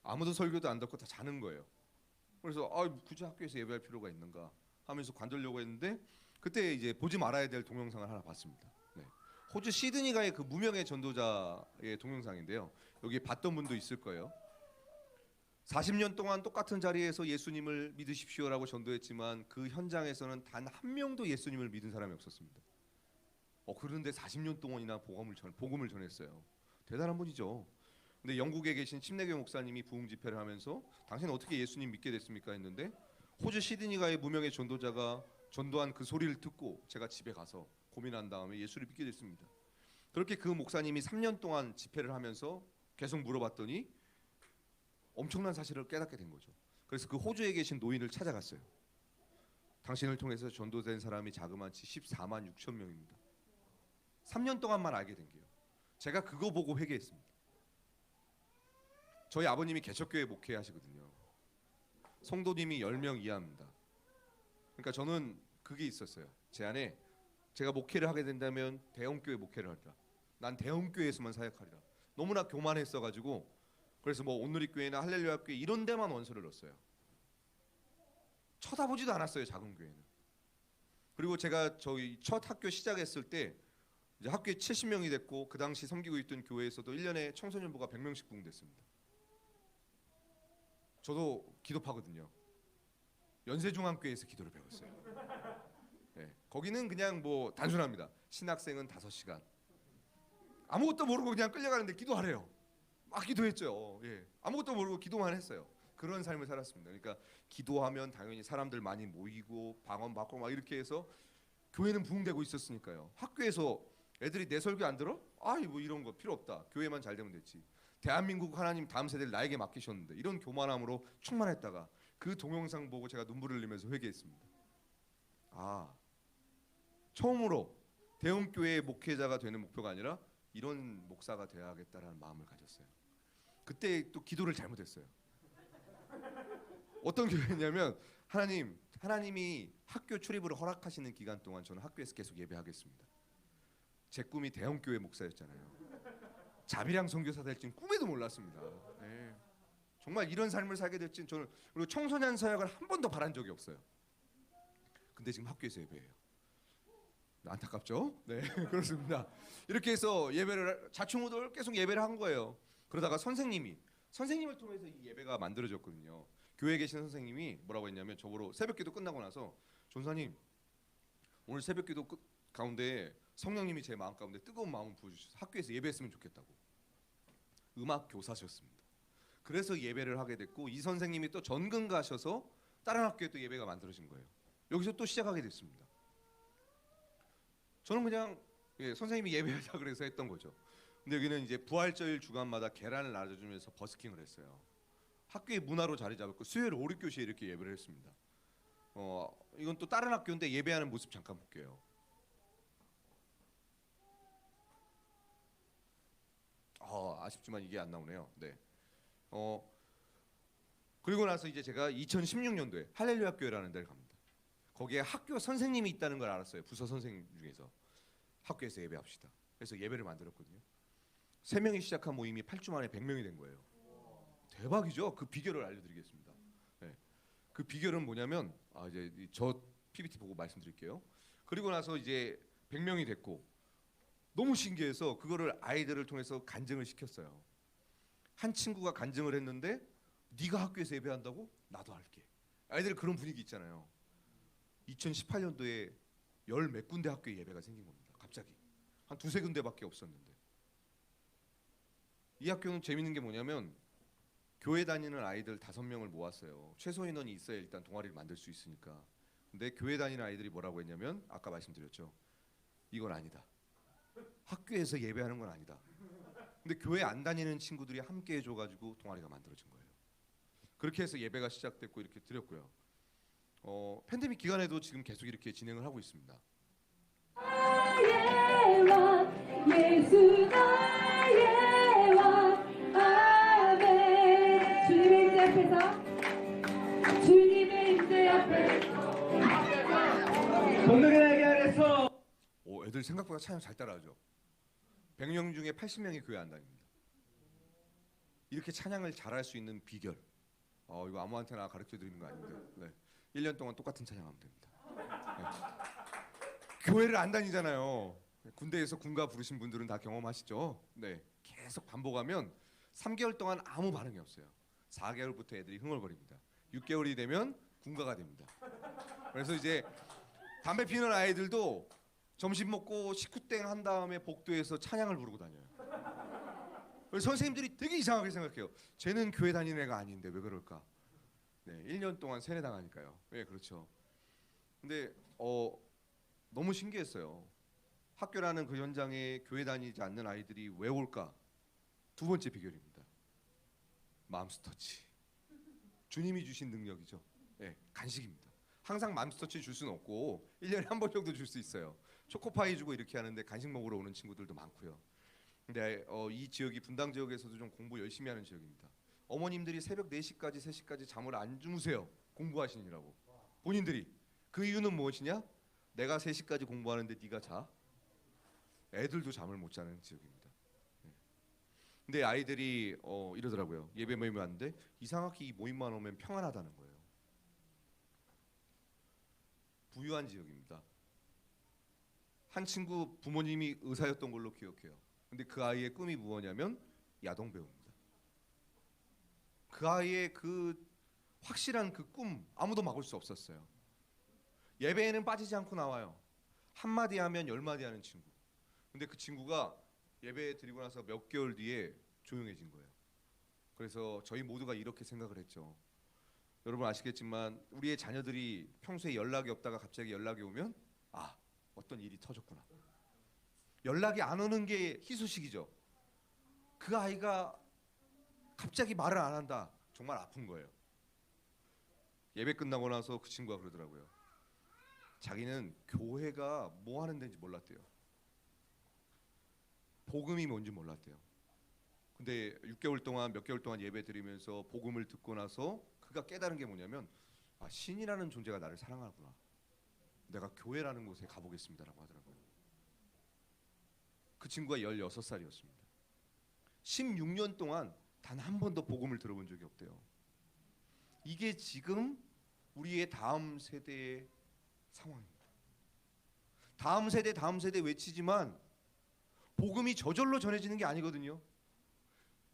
아무도 설교도 안 듣고 다 자는 거예요. 그래서 굳이 학교에서 예배할 필요가 있는가 하면서 관두려고 했는데 그때 이제 보지 말아야 될 동영상을 하나 봤습니다. 네. 호주 시드니가의 그 무명의 전도자의 동영상인데요. 여기 봤던 분도 있을 거예요. 40년 동안 똑같은 자리에서 예수님을 믿으십시오라고 전도했지만 그 현장에서는 단 한 명도 예수님을 믿은 사람이 없었습니다. 그런데 40년 동안이나 복음을 전했어요. 대단한 분이죠. 근데 영국에 계신 침례교 목사님이 부흥 집회를 하면서 당신은 어떻게 예수님 믿게 됐습니까? 했는데 호주 시드니가의 무명의 전도자가 전도한 그 소리를 듣고 제가 집에 가서 고민한 다음에 예수를 믿게 됐습니다. 그렇게 그 목사님이 3년 동안 집회를 하면서 계속 물어봤더니 엄청난 사실을 깨닫게 된 거죠. 그래서 그 호주에 계신 노인을 찾아갔어요. 당신을 통해서 전도된 사람이 자그마치 14만 6천 명입니다. 3년 동안만 알게 된 게요. 제가 그거 보고 회개했습니다. 저희 아버님이 개척교회 목회하시거든요. 성도님이 10명 이하입니다. 그러니까 저는 그게 있었어요. 제 안에 제가 목회를 하게 된다면 대형교회 목회를 하리라. 난 대형교회에서만 사역하리라. 너무나 교만했어가지고 그래서 뭐 온누리교회나 할렐루야 교회 이런 데만 원서를 넣었어요. 쳐다보지도 않았어요. 작은 교회는. 그리고 제가 저희 첫 학교 시작했을 때 이제 학교에 70명이 됐고 그 당시 섬기고 있던 교회에서도 1년에 청소년부가 100명씩 부흥됐습니다. 저도 기도파거든요. 연세중앙교회에서 기도를 배웠어요. 네, 거기는 그냥 뭐 단순합니다. 신학생은 5시간. 아무것도 모르고 그냥 끌려가는데 기도하래요. 막 기도했죠. 아무것도 모르고 기도만 했어요. 그런 삶을 살았습니다. 그러니까 기도하면 당연히 사람들 많이 모이고 방언받고 막 이렇게 해서 교회는 부흥되고 있었으니까요. 학교에서 애들이 내 설교 안 들어? 뭐 이런 거 필요 없다. 교회만 잘 되면 됐지. 대한민국 하나님 다음 세대를 나에게 맡기셨는데 이런 교만함으로 충만했다가 그 동영상 보고 제가 눈물을 흘리면서 회개했습니다. 처음으로 대형교회의 목회자가 되는 목표가 아니라 이런 목사가 되어야겠다라는 마음을 가졌어요. 그때 또 기도를 잘못했어요. 어떤 교회냐면 하나님이 학교 출입을 허락하시는 기간 동안 저는 학교에서 계속 예배하겠습니다. 제 꿈이 대형교회 목사였잖아요. 자비랑 선교사 될지는 꿈에도 몰랐습니다. 네. 정말 이런 삶을 살게 될지는 저는 그리고 청소년 사역을 한 번도 바란 적이 없어요. 근데 지금 학교에서 예배해요. 안타깝죠? 네, 그렇습니다. 이렇게 해서 예배를 자충우돌 계속 예배를 한 거예요. 그러다가 선생님을 통해서 이 예배가 만들어졌거든요. 교회에 계신 선생님이 뭐라고 했냐면 저보러 새벽기도 끝나고 나서 전사님 오늘 새벽기도 가운데 성령님이 제 마음 가운데 뜨거운 마음을 부어주셔서 학교에서 예배했으면 좋겠다고. 음악 교사셨습니다. 그래서 예배를 하게 됐고 이 선생님이 또 전근 가셔서 다른 학교에 또 예배가 만들어진 거예요. 여기서 또 시작하게 됐습니다. 저는 그냥 선생님이 예배하자 그래서 했던 거죠. 근데 여기는 이제 부활절 주간마다 계란을 나눠주면서 버스킹을 했어요. 학교의 문화로 자리 잡았고 수요일 5, 6교시에 이렇게 예배를 했습니다. 이건 또 다른 학교인데 예배하는 모습 잠깐 볼게요. 아쉽지만 이게 안 나오네요. 네. 그리고 나서 이제 제가 2016년도에 할렐루야 학교라는 데를 갑니다. 거기에 학교 선생님이 있다는 걸 알았어요. 부서 선생님 중에서 학교에서 예배합시다. 그래서 예배를 만들었거든요. 3명이 시작한 모임이 8주 만에 100명이 된 거예요. 대박이죠. 그 비결을 알려드리겠습니다. 네. 그 비결은 뭐냐면 이제 저 PPT 보고 말씀드릴게요. 그리고 나서 이제 100명이 됐고 너무 신기해서 그거를 아이들을 통해서 간증을 시켰어요. 한 친구가 간증을 했는데 네가 학교에서 예배한다고? 나도 할게. 아이들 그런 분위기 있잖아요. 2018년도에 열 몇 군데 학교에 예배가 생긴 겁니다. 갑자기 한 두세 군데밖에 없었는데 이 학교는 재밌는 게 뭐냐면 교회 다니는 아이들 5명을 모았어요. 최소 인원이 있어야 일단 동아리를 만들 수 있으니까. 근데 교회 다니는 아이들이 뭐라고 했냐면 아까 말씀드렸죠. 이건 아니다. 학교에서 예배하는 건 아니다. 근데 교회 안 다니는 친구들이 함께 해줘가지고 동아리가 만들어진 거예요. 그렇게 해서 예배가 시작됐고 이렇게 드렸고요. 팬데믹 기간에도 지금 계속 이렇게 진행을 하고 있습니다. 나의 왕 예수 나의 왕 아멘. 주님의 임재 앞에서 동등하게 하겠어. 애들 생각보다 찬양 잘 따라하죠. 100명 중에 80명이 교회 안 다닙니다. 이렇게 찬양을 잘할 수 있는 비결. 이거 아무한테나 가르쳐 드리는 거 아닌데. 네. 1년 동안 똑같은 찬양하면 됩니다. 네. 교회를 안 다니잖아요. 군대에서 군가 부르신 분들은 다 경험하시죠. 네. 계속 반복하면 3개월 동안 아무 반응이 없어요. 4개월부터 애들이 흥얼거립니다. 6개월이 되면 군가가 됩니다. 그래서 이제 담배 피는 아이들도 점심 먹고 식구땡 한 다음에 복도에서 찬양을 부르고 다녀요. 그래서 선생님들이 되게 이상하게 생각해요. 쟤는 교회 다니는 애가 아닌데 왜 그럴까? 네, 1년 동안 세뇌당하니까요. 네, 그렇죠. 근데 너무 신기했어요. 학교라는 그 현장에 교회 다니지 않는 아이들이 왜 올까? 두 번째 비결입니다. 맘스터치. 주님이 주신 능력이죠. 네, 간식입니다. 항상 맘스터치 줄 수는 없고 1년에 한 번 정도 줄 수 있어요. 초코파이 주고 이렇게 하는데 간식 먹으러 오는 친구들도 많고요. 근데 이 지역이 분당 지역에서도 좀 공부 열심히 하는 지역입니다. 어머님들이 새벽 4시까지 3시까지 잠을 안 주무세요. 공부하시느라고. 본인들이. 그 이유는 무엇이냐? 내가 3시까지 공부하는데 네가 자? 애들도 잠을 못 자는 지역입니다. 네. 근데 아이들이 이러더라고요. 예배 모임에 왔는데 이상하게 이 모임만 오면 평안하다는 거예요. 부유한 지역입니다. 한 친구 부모님이 의사였던 걸로 기억해요. 근데 그 아이의 꿈이 무엇이냐면 야동 배우입니다. 그 아이의 그 확실한 그 꿈 아무도 막을 수 없었어요. 예배에는 빠지지 않고 나와요. 한마디 하면 10마디 하는 친구. 근데 그 친구가 예배 드리고 나서 몇 개월 뒤에 조용해진 거예요. 그래서 저희 모두가 이렇게 생각을 했죠. 여러분 아시겠지만 우리의 자녀들이 평소에 연락이 없다가 갑자기 연락이 오면 어떤 일이 터졌구나. 연락이 안 오는 게 희소식이죠. 그 아이가 갑자기 말을 안 한다. 정말 아픈 거예요. 예배 끝나고 나서 그 친구가 그러더라고요. 자기는 교회가 뭐 하는 데인지 몰랐대요. 복음이 뭔지 몰랐대요. 근데 6개월 동안 몇 개월 동안 예배 드리면서 복음을 듣고 나서 그가 깨달은 게 뭐냐면 신이라는 존재가 나를 사랑하구나. 내가 교회라는 곳에 가보겠습니다라고 하더라고요. 그 친구가 16살이었습니다. 16년 동안 단 한 번도 복음을 들어본 적이 없대요. 이게 지금 우리의 다음 세대의 상황입니다. 다음 세대 외치지만 복음이 저절로 전해지는 게 아니거든요.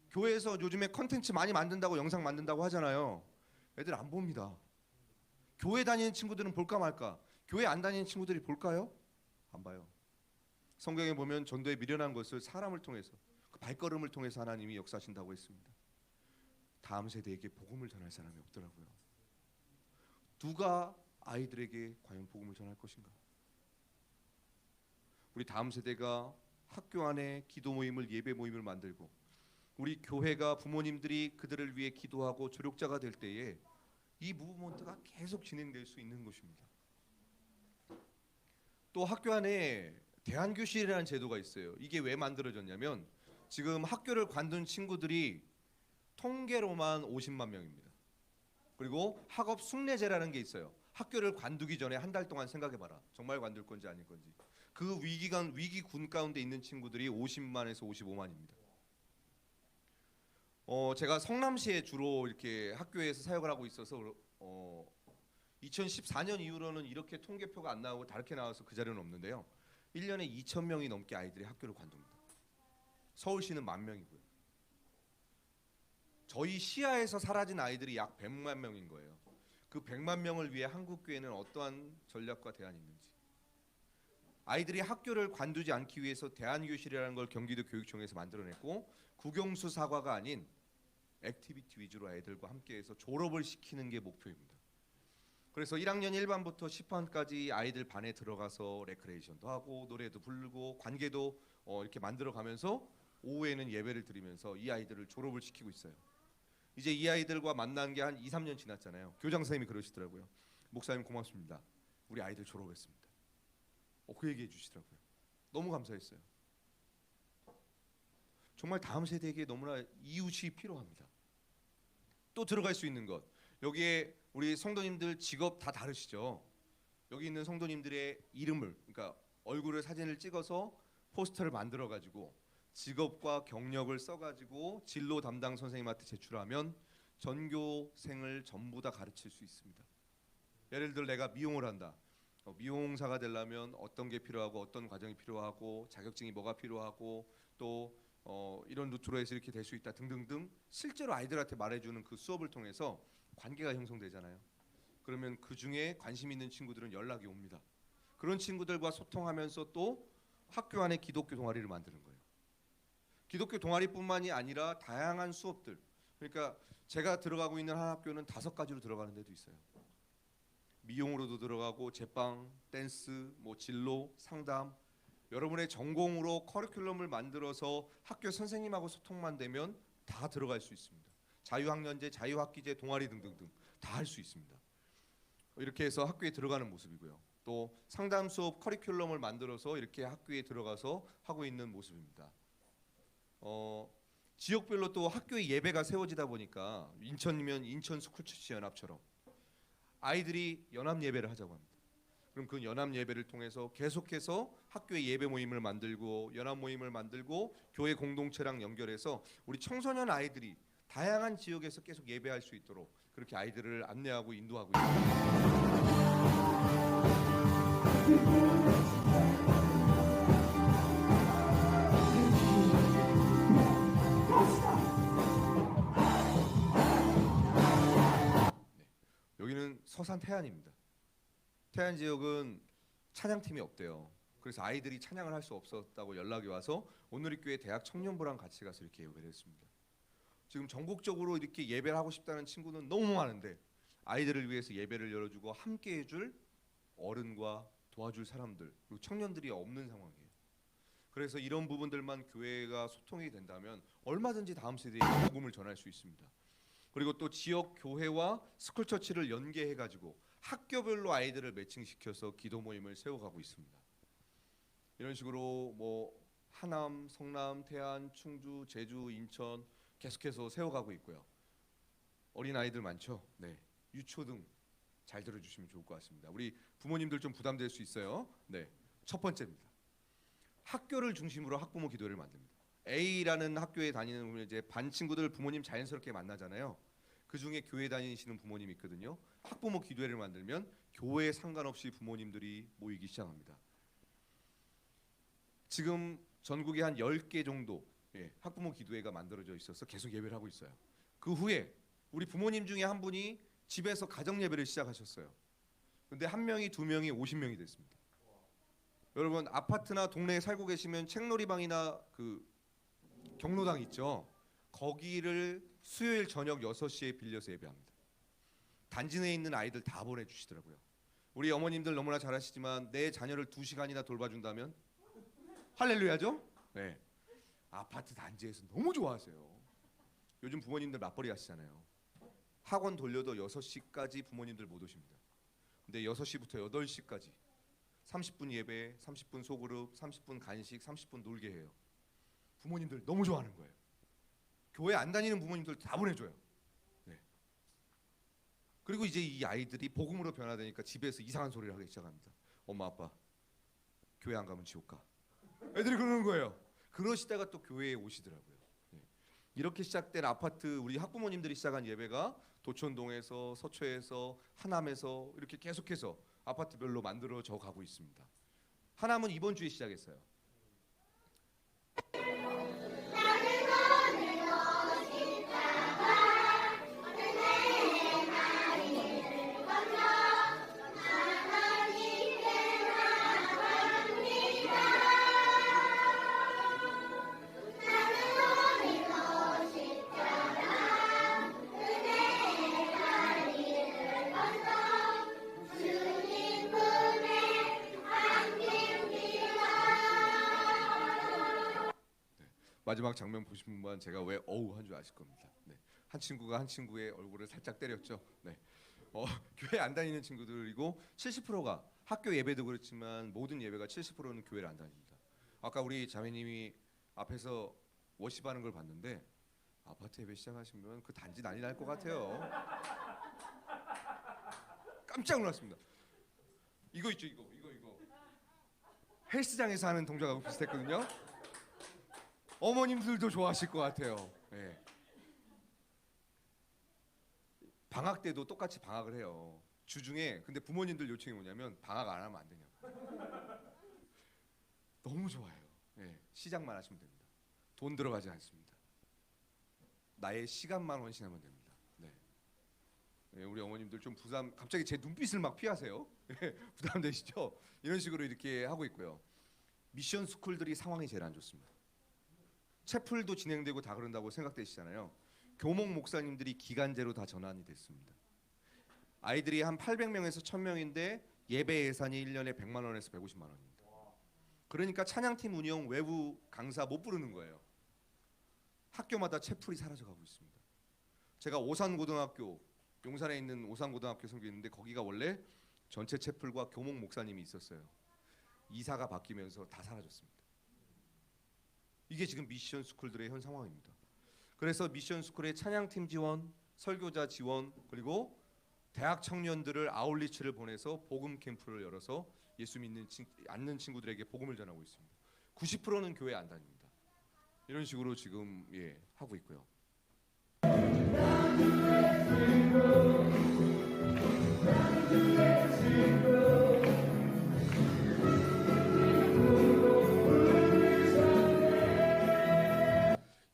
교회에서 요즘에 컨텐츠 많이 만든다고 영상 만든다고 하잖아요. 애들 안 봅니다. 교회 다니는 친구들은 볼까 말까. 교회 안 다니는 친구들이 볼까요? 안 봐요. 성경에 보면 전도에 미련한 것을 사람을 통해서 그 발걸음을 통해서 하나님이 역사하신다고 했습니다. 다음 세대에게 복음을 전할 사람이 없더라고요. 누가 아이들에게 과연 복음을 전할 것인가? 우리 다음 세대가 학교 안에 기도 모임을 예배 모임을 만들고 우리 교회가 부모님들이 그들을 위해 기도하고 조력자가 될 때에 이 무브먼트가 계속 진행될 수 있는 것입니다. 또 학교 안에 대안교실이라는 제도가 있어요. 이게 왜 만들어졌냐면 지금 학교를 관둔 친구들이 통계로만 50만 명입니다. 그리고 학업 숙례제라는 게 있어요. 학교를 관두기 전에 한 달 동안 생각해봐라. 정말 관둘 건지 아닐 건지. 그 위기군 가운데 있는 친구들이 50만에서 55만입니다. 제가 성남시에 주로 이렇게 학교에서 사역을 하고 있어서 2014년 이후로는 이렇게 통계표가 안 나오고 다르게 나와서 그 자료는 없는데요. 1년에 2,000명이 넘게 아이들이 학교를 관둡니다. 서울시는 10,000명이고요. 저희 시야에서 사라진 아이들이 약 100만 명인 거예요. 그 100만 명을 위해 한국교회는 어떠한 전략과 대안이 있는지. 아이들이 학교를 관두지 않기 위해서 대안교실이라는 걸 경기도 교육청에서 만들어냈고 국영수 사과가 아닌 액티비티 위주로 아이들과 함께해서 졸업을 시키는 게 목표입니다. 그래서 1학년 1반부터 10반까지 아이들 반에 들어가서 레크레이션도 하고 노래도 부르고 관계도 이렇게 만들어가면서 오후에는 예배를 드리면서 이 아이들을 졸업을 시키고 있어요. 이제 이 아이들과 만난 게 한 2, 3년 지났잖아요. 교장 선생님이 그러시더라고요. 목사님 고맙습니다. 우리 아이들 졸업했습니다. 그 얘기해 주시더라고요. 너무 감사했어요. 정말 다음 세대에게 너무나 이웃이 필요합니다. 또 들어갈 수 있는 것. 여기에 우리 성도님들 직업 다 다르시죠. 여기 있는 성도님들의 이름을, 그러니까 얼굴을 사진을 찍어서 포스터를 만들어 가지고 직업과 경력을 써 가지고 진로 담당 선생님한테 제출하면 전교생을 전부 다 가르칠 수 있습니다. 예를 들어 내가 미용을 한다. 미용사가 되려면 어떤 게 필요하고 어떤 과정이 필요하고 자격증이 뭐가 필요하고 또 이런 루트로 해서 이렇게 될 수 있다 등등등 실제로 아이들한테 말해주는 그 수업을 통해서 관계가 형성되잖아요. 그러면 그 중에 관심 있는 친구들은 연락이 옵니다. 그런 친구들과 소통하면서 또 학교 안에 기독교 동아리를 만드는 거예요. 기독교 동아리뿐만이 아니라 다양한 수업들. 그러니까 제가 들어가고 있는 한 학교는 5가지로 들어가는 데도 있어요. 미용으로도 들어가고 제빵, 댄스, 진로, 상담. 여러분의 전공으로 커리큘럼을 만들어서 학교 선생님하고 소통만 되면 다 들어갈 수 있습니다. 자유학년제, 자유학기제, 동아리 등등등 다 할 수 있습니다. 이렇게 해서 학교에 들어가는 모습이고요. 또 상담 수업 커리큘럼을 만들어서 이렇게 학교에 들어가서 하고 있는 모습입니다. 지역별로 또 학교의 예배가 세워지다 보니까 인천이면 인천 스쿨처치 연합처럼 아이들이 연합 예배를 하자고 합니다. 그럼 그 연합 예배를 통해서 계속해서 학교의 예배 모임을 만들고 연합 모임을 만들고 교회 공동체랑 연결해서 우리 청소년 아이들이 다양한 지역에서 계속 예배할 수 있도록 그렇게 아이들을 안내하고 인도하고 있습니다. 여기는 서산 태안입니다. 태안 지역은 찬양팀이 없대요. 그래서 아이들이 찬양을 할 수 없었다고 연락이 와서 오늘리교회 대학 청년부랑 같이 가서 이렇게 예배를 했습니다. 지금 전국적으로 이렇게 예배를 하고 싶다는 친구는 너무 많은데 아이들을 위해서 예배를 열어주고 함께 해줄 어른과 도와줄 사람들 그리고 청년들이 없는 상황이에요. 그래서 이런 부분들만 교회가 소통이 된다면 얼마든지 다음 세대에 복음을 전할 수 있습니다. 그리고 또 지역 교회와 스쿨처치를 연계해가지고 학교별로 아이들을 매칭시켜서 기도 모임을 세워가고 있습니다. 이런 식으로 하남, 성남, 태안, 충주, 제주, 인천 계속해서 세워가고 있고요. 어린 아이들 많죠? 네, 유초 등 잘 들어주시면 좋을 것 같습니다. 우리 부모님들 좀 부담될 수 있어요. 네, 첫 번째입니다. 학교를 중심으로 학부모 기도회를 만듭니다. A라는 학교에 다니는 이제 반 친구들 부모님 자연스럽게 만나잖아요. 그 중에 교회 다니시는 부모님이 있거든요. 학부모 기도회를 만들면 교회에 상관없이 부모님들이 모이기 시작합니다. 지금 전국에 한 10개 정도 학부모 기도회가 만들어져 있어서 계속 예배를 하고 있어요. 그 후에 우리 부모님 중에 한 분이 집에서 가정 예배를 시작하셨어요. 근데 한 명이 2명이 50명이 됐습니다. 여러분 아파트나 동네에 살고 계시면 책놀이방이나 그 경로당 있죠. 거기를 수요일 저녁 6시에 빌려서 예배합니다. 단지 내에 있는 아이들 다 보내주시더라고요. 우리 어머님들 너무나 잘 아시지만 내 자녀를 2시간이나 돌봐준다면 할렐루야죠? 네. 아파트 단지에서 너무 좋아하세요. 요즘 부모님들 맞벌이 하시잖아요. 학원 돌려도 6시까지 부모님들 못 오십니다. 근데 6시부터 8시까지 30분 예배, 30분 소그룹, 30분 간식, 30분 놀게 해요. 부모님들 너무 좋아하는 거예요. 교회 안 다니는 부모님들 다 보내줘요. 네. 그리고 이제 이 아이들이 복음으로 변화되니까 집에서 이상한 소리를 하기 시작합니다. 엄마 아빠 교회 안 가면 지옥 가. 애들이 그러는 거예요. 그러시다가 또 교회에 오시더라고요. 예. 이렇게 시작된 아파트 우리 학부모님들이 시작한 예배가 도촌동에서 서초에서 하남에서 이렇게 계속해서 아파트별로 만들어져 가고 있습니다. 하남은 이번 주에 시작했어요. 마지막 장면 보신 분만 제가 왜 어우 한 줄 아실 겁니다. 네. 한 친구가 한 친구의 얼굴을 살짝 때렸죠. 네. 교회 안 다니는 친구들이고 70%가 학교 예배도 그렇지만 모든 예배가 70%는 교회를 안 다닙니다. 아까 우리 자매님이 앞에서 워십하는 걸 봤는데 아파트 예배 시작하시면 그 단지 난리 날 것 같아요. 깜짝 놀랐습니다. 이거 있죠, 이거. 헬스장에서 하는 동작하고 비슷했거든요. 어머님들도 좋아하실 것 같아요. 네. 방학 때도 똑같이 방학을 해요. 주중에. 근데 부모님들 요청이 뭐냐면 방학 안 하면 안 되냐고. 너무 좋아요. 네. 시작만 하시면 됩니다. 돈 들어가지 않습니다. 나의 시간만 헌신하면 됩니다. 네. 네, 우리 어머님들 좀 부담. 갑자기 제 눈빛을 막 피하세요. 부담되시죠? 이런 식으로 이렇게 하고 있고요. 미션 스쿨들이 상황이 제일 안 좋습니다. 채플도 진행되고 다 그런다고 생각되시잖아요. 교목 목사님들이 기간제로 다 전환이 됐습니다. 아이들이 한 800명에서 1000명인데 예배 예산이 1년에 100만 원에서 150만 원입니다. 그러니까 찬양팀 운영 외부 강사 못 부르는 거예요. 학교마다 채플이 사라져가고 있습니다. 제가 오산고등학교, 용산에 있는 오산고등학교 섬기는데 거기가 원래 전체 채플과 교목 목사님이 있었어요. 이사가 바뀌면서 다 사라졌습니다. 이게 지금 미션 스쿨들의 현 상황입니다. 그래서 미션 스쿨의 찬양팀 지원, 설교자 지원, 그리고 대학 청년들을 아울리치를 보내서 복음 캠프를 열어서 예수 믿는 않는 친구들에게 복음을 전하고 있습니다. 90%는 교회 안 다닙니다. 이런 식으로 지금 하고 있고요.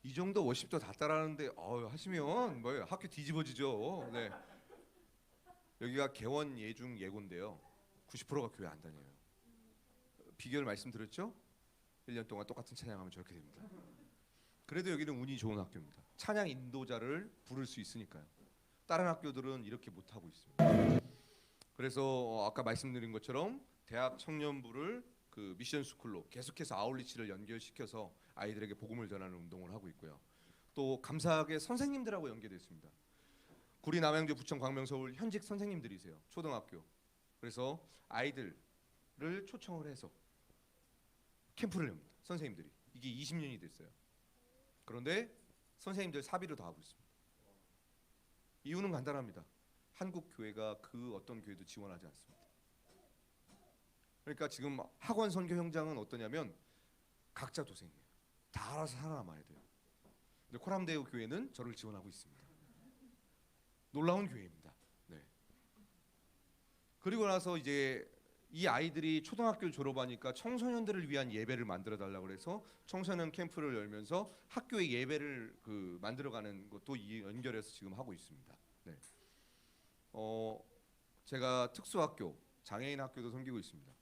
이 정도 워십도 다 따라하는데 하시면 뭐예요? 학교 뒤집어지죠. 네. 여기가 개원 예중 예고인데요. 90%가 교회 안 다녀요. 비결 말씀드렸죠? 1년 동안 똑같은 찬양하면 저렇게 됩니다. 그래도 여기는 운이 좋은 학교입니다. 찬양 인도자를 부를 수 있으니까요. 다른 학교들은 이렇게 못 하고 있습니다. 그래서 아까 말씀드린 것처럼 대학 청년부를 그 미션 스쿨로 계속해서 아울리치를 연결시켜서 아이들에게 복음을 전하는 운동을 하고 있고요. 또 감사하게 선생님들하고 연계됐습니다. 구리, 남양주, 부천, 광명, 서울 현직 선생님들이세요. 초등학교. 그래서 아이들을 초청을 해서 캠프를 엽니다. 선생님들이. 이게 20년이 됐어요. 그런데 선생님들 사비로 다 하고 있습니다. 이유는 간단합니다. 한국 교회가 그 어떤 교회도 지원하지 않습니다. 그러니까 지금 학원 선교 현장은 어떠냐면 각자 도생이에요. 다 알아서 살아남아야 돼요. 근데 코람데오 교회는 저를 지원하고 있습니다. 놀라운 교회입니다. 네. 그리고 나서 이제 이 아이들이 초등학교를 졸업하니까 청소년들을 위한 예배를 만들어 달라고 해서 청소년 캠프를 열면서 학교의 예배를 만들어가는 것도 연결해서 지금 하고 있습니다. 네. 제가 특수학교, 장애인 학교도 섬기고 있습니다.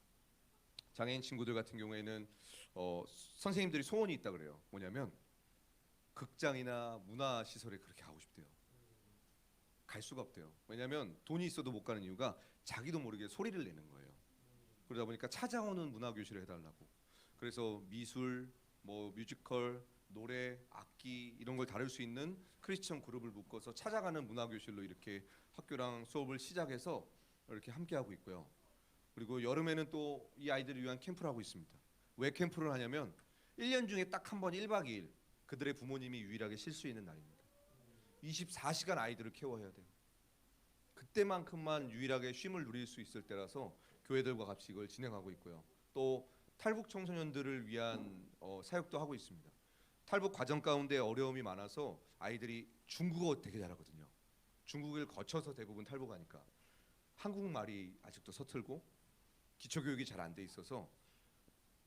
장애인 친구들 같은 경우에는 선생님들이 소원이 있다 그래요. 뭐냐면 극장이나 문화 시설에 그렇게 가고 싶대요. 갈 수가 없대요. 왜냐하면 돈이 있어도 못 가는 이유가 자기도 모르게 소리를 내는 거예요. 그러다 보니까 찾아오는 문화 교실을 해달라고. 그래서 미술, 뭐 뮤지컬, 노래, 악기 이런 걸 다룰 수 있는 크리스천 그룹을 묶어서 찾아가는 문화 교실로 이렇게 학교랑 수업을 시작해서 이렇게 함께 하고 있고요. 그리고 여름에는 또 이 아이들을 위한 캠프를 하고 있습니다. 왜 캠프를 하냐면 1년 중에 딱 한 번 1박 2일 그들의 부모님이 유일하게 쉴 수 있는 날입니다. 24시간 아이들을 케어해야 돼요. 그때만큼만 유일하게 쉼을 누릴 수 있을 때라서 교회들과 같이 이걸 진행하고 있고요. 또 탈북 청소년들을 위한 사역도 하고 있습니다. 탈북 과정 가운데 어려움이 많아서 아이들이 중국어 되게 잘하거든요. 중국을 거쳐서 대부분 탈북하니까 한국말이 아직도 서툴고 기초교육이 잘 안 돼 있어서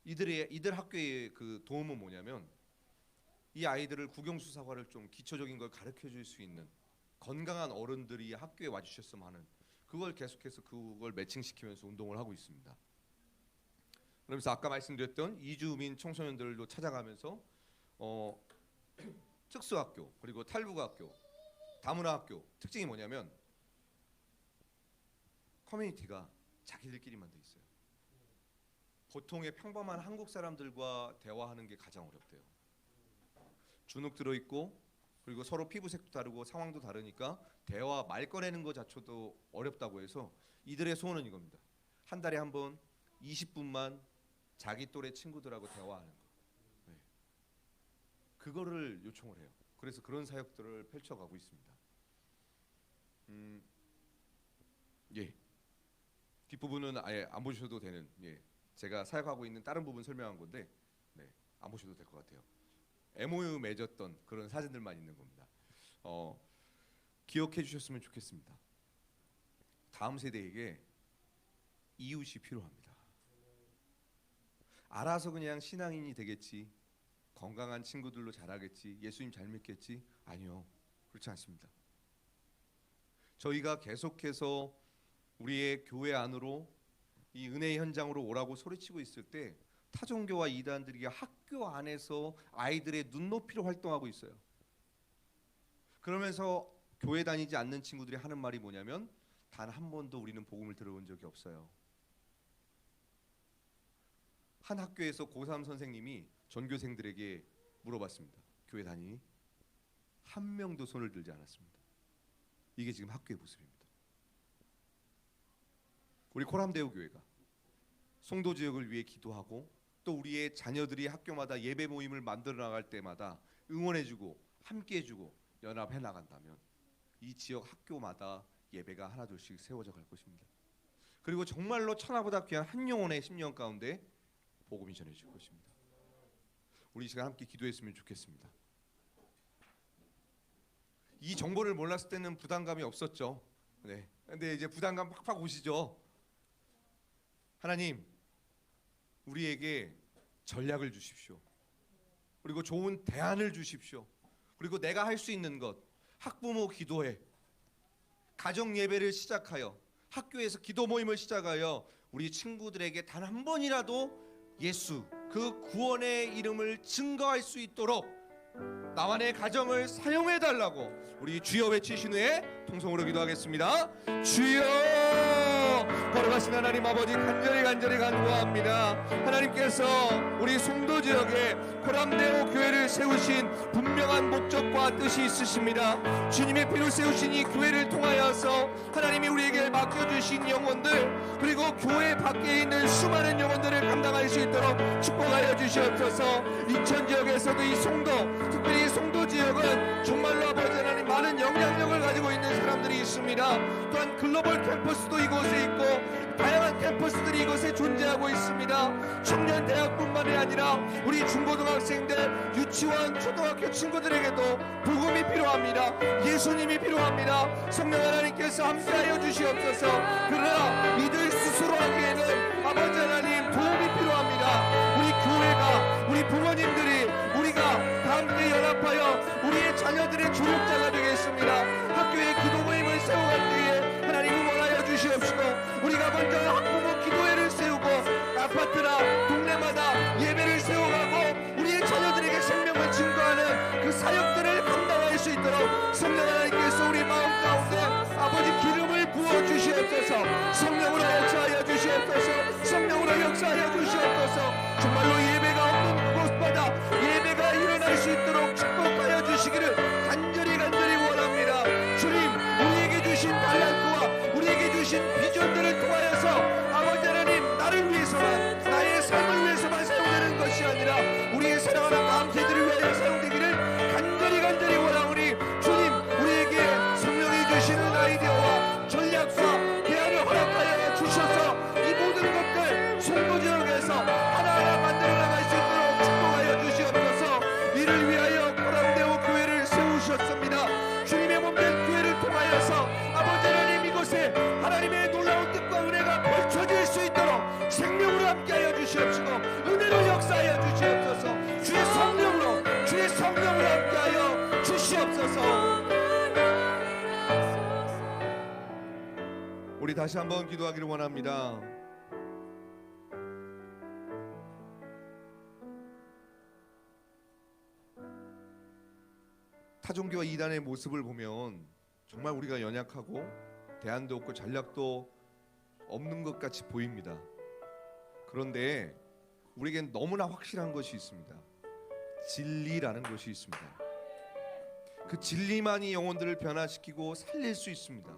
이들 학교의 그 도움은 뭐냐면 이 아이들을 국영수사과를 좀 기초적인 걸 가르쳐 줄 수 있는 건강한 어른들이 학교에 와주셨으면 하는, 그걸 계속해서 그걸 매칭시키면서 운동을 하고 있습니다. 그러면서 아까 말씀드렸던 이주민 청소년들도 찾아가면서 특수학교 그리고 탈북학교, 다문화학교 특징이 뭐냐면 커뮤니티가 자기들끼리만 돼 있어요. 보통의 평범한 한국 사람들과 대화하는 게 가장 어렵대요. 주눅 들어 있고 그리고 서로 피부색도 다르고 상황도 다르니까 대화 말 꺼내는 것 자체도 어렵다고 해서 이들의 소원은 이겁니다. 한 달에 한 번 20분만 자기 또래 친구들하고 대화하는 거. 네. 그거를 요청을 해요. 그래서 그런 사역들을 펼쳐가고 있습니다. 예. 뒷부분은 아예 안 보셔도 되는, 예. 제가 사역하고 있는 다른 부분 설명한 건데, 네. 안 보셔도 될 것 같아요. MOU 맺었던 그런 사진들만 있는 겁니다. 기억해 주셨으면 좋겠습니다. 다음 세대에게 이웃이 필요합니다. 알아서 그냥 신앙인이 되겠지, 건강한 친구들로 자라겠지, 예수님 잘 믿겠지? 아니요, 그렇지 않습니다. 저희가 계속해서 우리의 교회 안으로 이 은혜의 현장으로 오라고 소리치고 있을 때 타종교와 이단들이 학교 안에서 아이들의 눈높이로 활동하고 있어요. 그러면서 교회 다니지 않는 친구들이 하는 말이 뭐냐면 단 한 번도 우리는 복음을 들어본 적이 없어요. 한 학교에서 고3 선생님이 전교생들에게 물어봤습니다. 교회 다니니? 한 명도 손을 들지 않았습니다. 이게 지금 학교의 모습입니다. 우리 코람대우교회가 송도 지역을 위해 기도하고 또 우리의 자녀들이 학교마다 예배 모임을 만들어 나갈 때마다 응원해주고 함께해주고 연합해 나간다면 이 지역 학교마다 예배가 하나둘씩 세워져 갈 것입니다. 그리고 정말로 천하보다 귀한 한 영혼의 심령 가운데 복음이 전해질 것입니다. 우리 이 시간 함께 기도했으면 좋겠습니다. 이 정보를 몰랐을 때는 부담감이 없었죠. 네. 근데 이제 부담감 팍팍 오시죠. 하나님, 우리에게 전략을 주십시오. 그리고 좋은 대안을 주십시오. 그리고 내가 할 수 있는 것, 학부모 기도회, 가정 예배를 시작하여 학교에서 기도 모임을 시작하여 우리 친구들에게 단 한 번이라도 예수, 그 구원의 이름을 증거할 수 있도록 나와 내 가정을 사용해 달라고 우리 주여 외치신 후에 통성으로 기도하겠습니다. 주여, 걸어가신 하나님 아버지, 간절히 간구합니다. 하나님께서 우리 송도 지역에 코람데오 교회를 세우신 분명한 목적과 뜻이 있으십니다. 주님의 피로 세우신 이 교회를 통하여서 하나님이 우리에게 맡겨주신 영혼들, 그리고 교회 밖에 있는 수많은 영혼들을 감당할 수 있도록 축복하여 주시옵소서. 이천 지역에서도 이 송도, 특별히 이 송도 지역은 정말로 아버지 하나님 많은 영향력을 가지고 있는 사람들이 있습니다. 또한 글로벌 캠퍼스도 이곳에 있고 다양한 캠퍼스들이 이곳에 존재하고 있습니다. 청년 대학뿐만이 아니라 우리 중고등학생들, 유치원, 초등학교 친구들에게도 복음이 필요합니다. 예수님이 필요합니다. 성령 하나님께서 함께하여 주시옵소서. 그러나 이들 스스로 하기에는 아버지 하나님 도움이 필요합니다. 우리 교회가, 우리 부모님들이, 우리가 다 함께 연합하여 우리의 자녀들의 조력자가 되겠습니다. 학교에 기도 모임을 세워갈 때에 하나님 응원하여 주시옵시고, 우리가 먼저 학부모 기도회를 세우고 아파트나 동네마다 예배를 세워가고 우리의 자녀들에게 생명을 증거하는 그 사역들을 감당할 수 있도록 성령 하나님께서 우리 마음 가운데 아버지 기름을 부어 주시옵소서. 성령으로 역사하여 주시옵소서. 성령으로 역사하여 주시옵소서. 정말로 예배가 없는 그곳마다 예배가 일어날 수 있도록 축복하여 주시기를 간절히 원합니다. 주님, 우리에게 주신 달란트와 우리에게 주신 비전들을 통하여서 아버지 하나님, 나를 위해서만, 나의 삶을 위해서만 사용되는 것이 아니라 우리의 사랑하는 남새들을 위하여 사용되기를 간절히 원하오니 주님, 우리에게 성령이 주시는 아이디어와 전략 통해서 하나하나 만들어 나갈 수 있도록 축복하여 주시옵소서. 이를 위하여 고람대오 교회를 세우셨습니다. 주님의 몸된 교회를 통하여서 아버지 하나님 이곳에 하나님의 놀라운 뜻과 은혜가 펼쳐질 수 있도록 생명으로 함께하여 주시옵시고 은혜로 역사하여 주시옵소서. 주의 성령으로 함께하여 주시옵소서. 우리 다시 한번 기도하기를 원합니다. 타종교와 이단의 모습을 보면 정말 우리가 연약하고 대안도 없고 전략도 없는 것 같이 보입니다. 그런데 우리에겐 너무나 확실한 것이 있습니다. 진리라는 것이 있습니다. 그 진리만이 영혼들을 변화시키고 살릴 수 있습니다.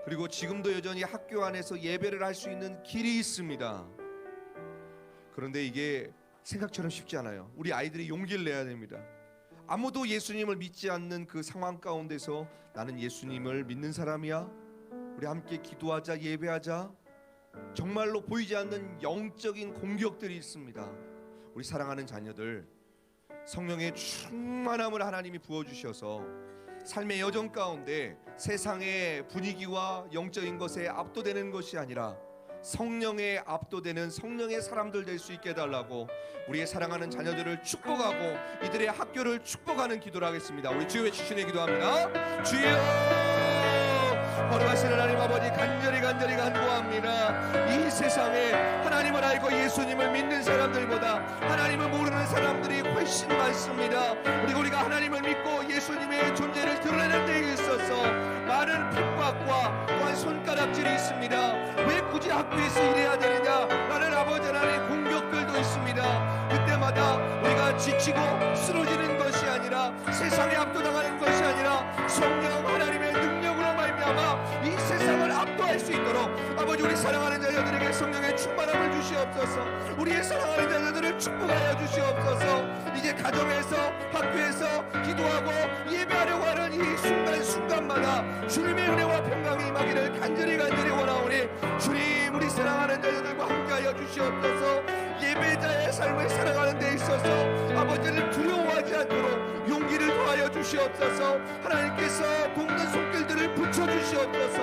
그리고 지금도 여전히 학교 안에서 예배를 할 수 있는 길이 있습니다. 그런데 이게 생각처럼 쉽지 않아요. 우리 아이들이 용기를 내야 됩니다. 아무도 예수님을 믿지 않는 그 상황 가운데서 나는 예수님을 믿는 사람이야. 우리 함께 기도하자, 예배하자. 정말로 보이지 않는 영적인 공격들이 있습니다. 우리 사랑하는 자녀들, 성령의 충만함을 하나님이 부어주셔서 삶의 여정 가운데 세상의 분위기와 영적인 것에 압도되는 것이 아니라 성령에 압도되는 성령의 사람들 될 수 있게 해달라고 우리의 사랑하는 자녀들을 축복하고 이들의 학교를 축복하는 기도를 하겠습니다. 우리 주여 외치시네 기도합니다. 주여, 거룩하신 하나님 아버지, 간절히 간구합니다. 이 세상에 하나님을 알고 예수님을 믿는 사람들보다 하나님을 모르는 사람들이 훨씬 많습니다. 그리고 우리가 하나님을 믿고 예수님의 존재를 드러내는 데 있어서 많은 핍박과 또한 손가락질이 있습니다. 왜 굳이 학교에서 일해야 되느냐 라는 아버지 하나님의 공격들도 있습니다. 그때마다 우리가 지치고 쓰러지는 것이 아니라 세상에 압도당하는 것이 아니라 성령 하나님의 능력으로 말미암아 이 세상을 압도할 수 있도록 아버지, 우리 사랑하는 자녀들에게 성령의 충만함을 주시옵소서. 우리의 사랑하는 자녀들을 축복하여 주시옵소서. 이제 가정에서 학교에서 기도하고 예배하려고 하는 이 순간순간마다 주님의 은혜와 평강이 임하기를 간절히 원하오니 주님, 우리 사랑하는 자녀들과 함께하여 주시옵소서. 예배자의 삶을 살아가는 데 있어서 아버지를 두려워하지 않도록 용기를 더하여 주시옵소서. 하나님께서 돕는 손길들을 붙여주시옵소서.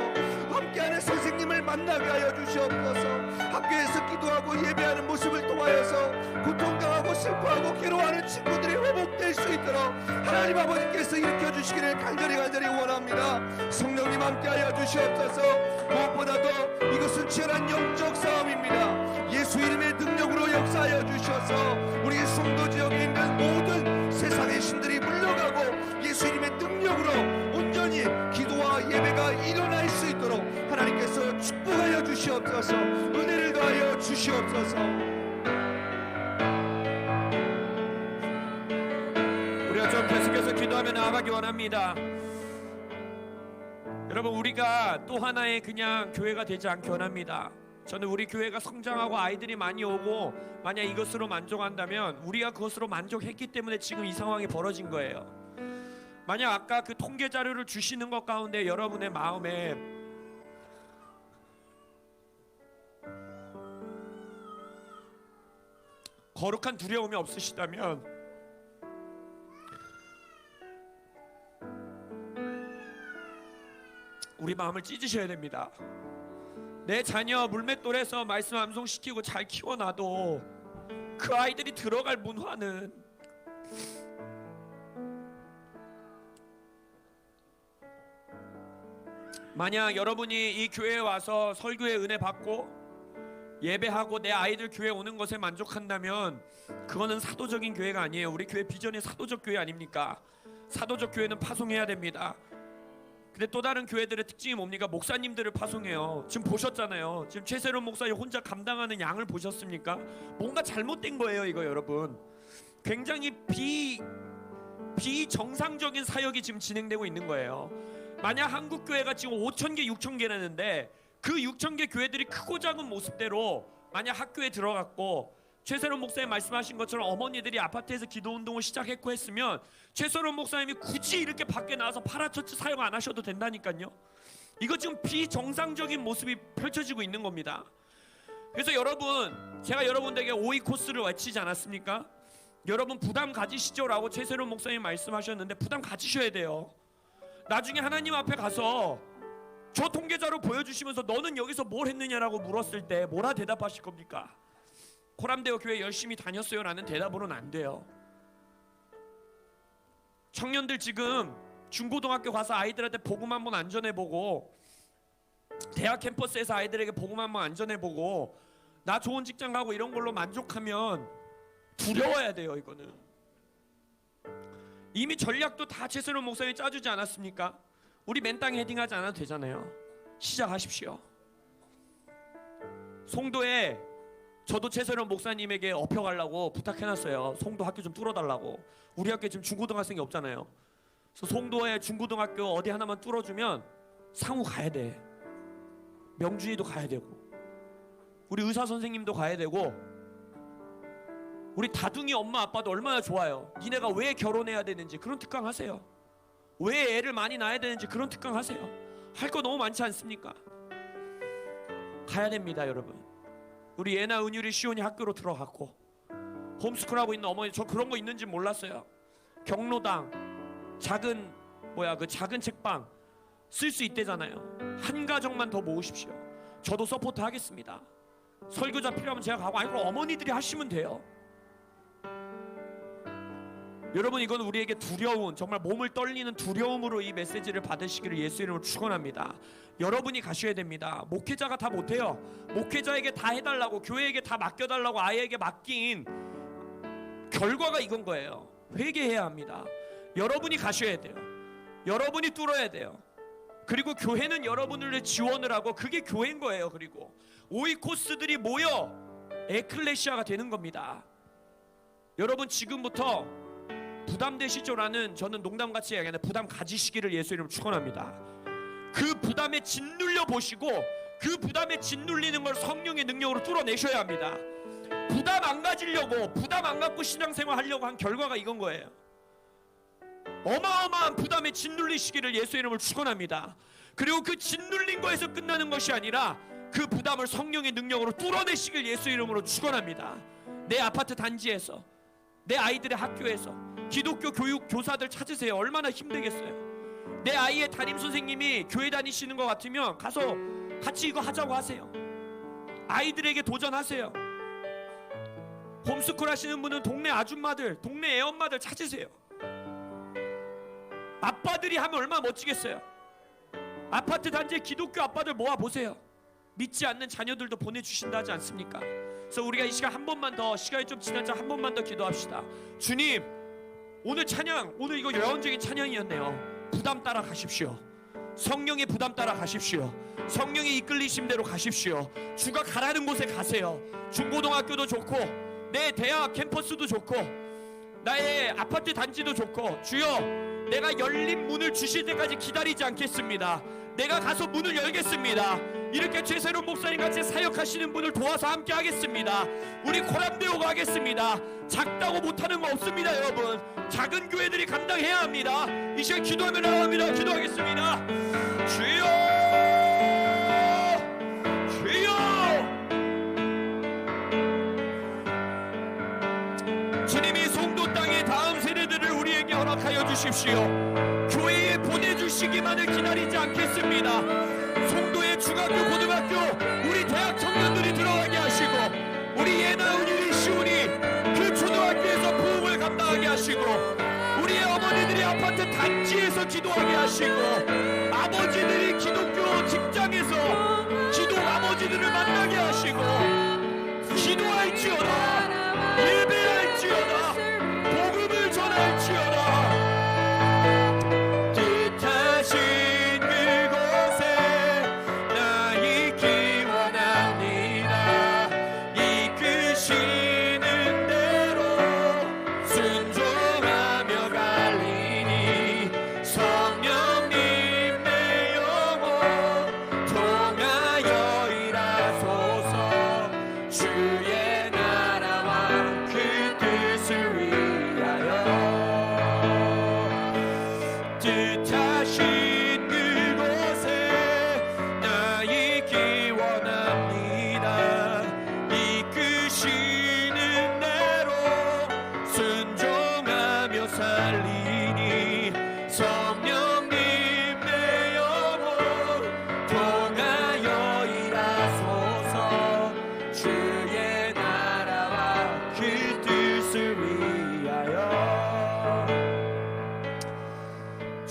함께하는 선생님을 만나게 하여 주시옵소서. 학교에서 기도하고 예배하는 모습을 통하여서 고통당하고 슬퍼하고 괴로워하는 친구들이 회복될 수 있도록 하나님 아버지께서 일으켜주시기를 간절히 원합니다. 성령님 함께하여 주시옵소서. 무엇보다도 이것은 치열한 영적 싸움입니다. 예수 이름의 능력으로 역사하여 주셔서 우리 송도 지역에 있는 모든 세상의 신들이 물러가고 예수 이름의 능력으로 온전히 기도와 예배가 일어날 수 있도록 하나님께서 축복하여 주시옵소서. 은혜를 더하여 주시옵소서. 우리가 좀 계속해서 기도하며 나아가기 원합니다. 여러분, 우리가 또 하나의 그냥 교회가 되지 않기 원합니다. 저는 우리 교회가 성장하고 아이들이 많이 오고 만약 이것으로 만족한다면 우리가 그것으로 만족했기 때문에 지금 이 상황이 벌어진 거예요. 만약 아까 그 통계 자료를 주시는 것 가운데 여러분의 마음에 거룩한 두려움이 없으시다면 우리 마음을 찢으셔야 됩니다. 내 자녀 물맷돌에서 말씀 암송시키고 잘 키워놔도 그 아이들이 들어갈 문화는 만약 여러분이 이 교회에 와서 설교의 은혜 받고 예배하고 내 아이들 교회 오는 것에 만족한다면 그거는 사도적인 교회가 아니에요. 우리 교회 비전이 사도적 교회 아닙니까? 사도적 교회는 파송해야 됩니다. 근데 또 다른 교회들의 특징이 뭡니까? 목사님들을 파송해요. 지금 보셨잖아요. 지금 최세론 목사님 혼자 감당하는 양을 보셨습니까? 뭔가 잘못된 거예요, 이거 여러분. 굉장히 비정상적인 사역이 지금 진행되고 있는 거예요. 만약 한국 교회가 지금 5,000개, 6,000개라는데 그 6,000개 교회들이 크고 작은 모습대로 만약 학교에 들어갔고 최세론 목사님 말씀하신 것처럼 어머니들이 아파트에서 기도운동을 시작했고 했으면 최세론 목사님이 굳이 이렇게 밖에 나와서 파라처치 사용 안 하셔도 된다니까요. 이거 지금 비정상적인 모습이 펼쳐지고 있는 겁니다. 그래서 여러분, 제가 여러분들에게 5위 코스를 외치지 않았습니까? 여러분 부담 가지시죠라고 최세론 목사님 말씀하셨는데 부담 가지셔야 돼요. 나중에 하나님 앞에 가서 저 통계자료 보여주시면서 너는 여기서 뭘 했느냐라고 물었을 때 뭐라 대답하실 겁니까? 코람데오 교회 열심히 다녔어요 라는 대답으로는 안 돼요. 청년들 지금 중고등학교 가서 아이들한테 복음 한번 안 전해보고, 대학 캠퍼스에서 아이들에게 복음 한번 안 전해보고 나 좋은 직장 가고 이런 걸로 만족하면 두려워야 돼요. 이거는 이미 전략도 다 최세론 목사님이 짜주지 않았습니까? 우리 맨땅에 헤딩하지 않아도 되잖아요. 시작하십시오. 송도에 저도 최세론 목사님에게 업혀가려고 부탁해놨어요. 송도 학교 좀 뚫어달라고. 우리 학교에 지금 중고등학생이 없잖아요. 그래서 송도에 중고등학교 어디 하나만 뚫어주면 상우 가야 돼. 명준이도 가야 되고, 우리 의사 선생님도 가야 되고, 우리 다둥이 엄마 아빠도 얼마나 좋아요. 니네가 왜 결혼해야 되는지 그런 특강 하세요. 왜 애를 많이 낳아야 되는지 그런 특강 하세요. 할 거 너무 많지 않습니까? 가야 됩니다 여러분. 우리 예나 은율이 시온이 학교로 들어갔고, 홈스쿨하고 있는 어머니, 저 그런 거 있는지 몰랐어요. 경로당 작은 작은 책방 쓸 수 있대잖아요. 한 가정만 더 모으십시오. 저도 서포트 하겠습니다. 설교자 필요하면 제가 가고, 아니 그럼 어머니들이 하시면 돼요. 여러분, 이건 우리에게 두려운, 정말 몸을 떨리는 두려움으로 이 메시지를 받으시기를 예수 이름으로 축원합니다. 여러분이 가셔야 됩니다. 목회자가 다 못해요. 목회자에게 다 해달라고, 교회에게 다 맡겨달라고 아이에게 맡긴 결과가 이건 거예요. 회개해야 합니다. 여러분이 가셔야 돼요. 여러분이 뚫어야 돼요. 그리고 교회는 여러분을 지원을 하고, 그게 교회인 거예요. 그리고 5위 코스들이 모여 에클레시아가 되는 겁니다. 여러분 지금부터 부담되시죠라는, 저는 농담같이 얘기하는데 부담 가지시기를 예수 이름으로 축원합니다. 그 부담에 짓눌려 보시고, 그 부담에 짓눌리는 걸 성령의 능력으로 뚫어내셔야 합니다. 부담 안 가지려고, 부담 안 갖고 신앙생활 하려고 한 결과가 이건 거예요. 어마어마한 부담에 짓눌리시기를 예수 이름으로 축원합니다. 그리고 그 짓눌린 거에서 끝나는 것이 아니라 그 부담을 성령의 능력으로 뚫어내시길 예수 이름으로 축원합니다. 내 아파트 단지에서, 내 아이들의 학교에서 기독교 교육 교사들 찾으세요. 얼마나 힘들겠어요. 내 아이의 담임 선생님이 교회 다니시는 것 같으면 가서 같이 이거 하자고 하세요. 아이들에게 도전하세요. 홈스쿨 하시는 분은 동네 아줌마들, 동네 애엄마들 찾으세요. 아빠들이 하면 얼마나 멋지겠어요. 아파트 단지에 기독교 아빠들 모아보세요. 믿지 않는 자녀들도 보내주신다 하지 않습니까? 그래서 우리가 이 시간 한 번만 더, 시간이 좀 지났자 한 번만 더 기도합시다. 주님, 오늘 찬양, 오늘 이거 여운적인 찬양이었네요. 부담 따라 가십시오. 성령의 부담 따라 가십시오. 성령의 이끌리심 대로 가십시오. 주가 가라는 곳에 가세요. 중고등학교도 좋고, 내 대학 캠퍼스도 좋고, 나의 아파트 단지도 좋고, 주여 내가 열린 문을 주실 때까지 기다리지 않겠습니다. 내가 가서 문을 열겠습니다. 이렇게 최세론 목사님 같이 사역하시는 분을 도와서 함께 하겠습니다. 우리 코람데오가 하겠습니다. 작다고 못하는 거 없습니다. 여러분, 작은 교회들이 감당해야 합니다. 이 시간 기도하며 나갑니다. 기도하겠습니다. 주여, 주여, 주님이 송도 땅의 다음 세대들을 우리에게 허락하여 주십시오. 교회에 보내주시기만을 기다리지 않겠습니다. 송도의 중학교, 고등학교, 우리 대학 청년들이 들어가게 하시고, 우리 예나 은율이 시온이 그 초등학교에서 부흥을 감당하게 하시고, 우리의 어머니들이 아파트 단지에서 기도하게 하시고, 아버지들이 기독교 직장에서 기도 아버지들을 만나게 하시고, 기도할지어다, 예배할지어다, 복음을 전할지어다.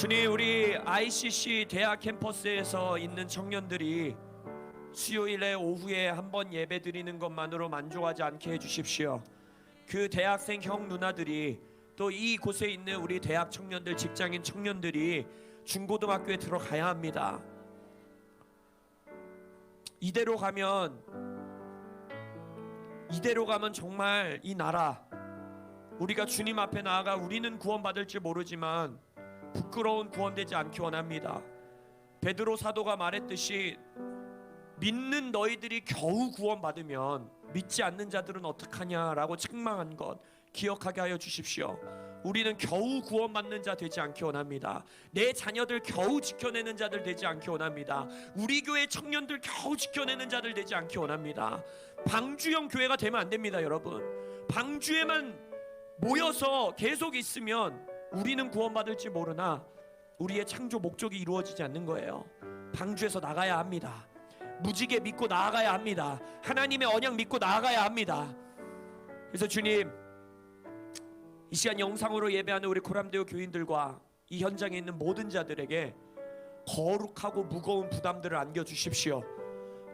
주님, 우리 ICC 대학 캠퍼스에서 있는 청년들이 수요일에 오후에 한번 예배 드리는 것만으로 만족하지 않게 해주십시오. 그 대학생 형 누나들이 또 이곳에 있는 우리 대학 청년들, 직장인 청년들이 중고등학교에 들어가야 합니다. 이대로 가면 정말 이 나라, 우리가 주님 앞에 나아가 우리는 구원받을지 모르지만 부끄러운 구원되지 않기 원합니다. 베드로 사도가 말했듯이 믿는 너희들이 겨우 구원받으면 믿지 않는 자들은 어떡하냐라고 책망한 것 기억하게 하여 주십시오. 우리는 겨우 구원받는 자 되지 않기 원합니다. 내 자녀들 겨우 지켜내는 자들 되지 않기 원합니다. 우리 교회 청년들 겨우 지켜내는 자들 되지 않기 원합니다. 방주형 교회가 되면 안 됩니다, 여러분. 방주에만 모여서 계속 있으면 우리는 구원받을지 모르나 우리의 창조 목적이 이루어지지 않는 거예요. 방주에서 나가야 합니다. 무지개 믿고 나아가야 합니다. 하나님의 언약 믿고 나아가야 합니다. 그래서 주님, 이 시간 영상으로 예배하는 우리 코람데오 교인들과 이 현장에 있는 모든 자들에게 거룩하고 무거운 부담들을 안겨주십시오.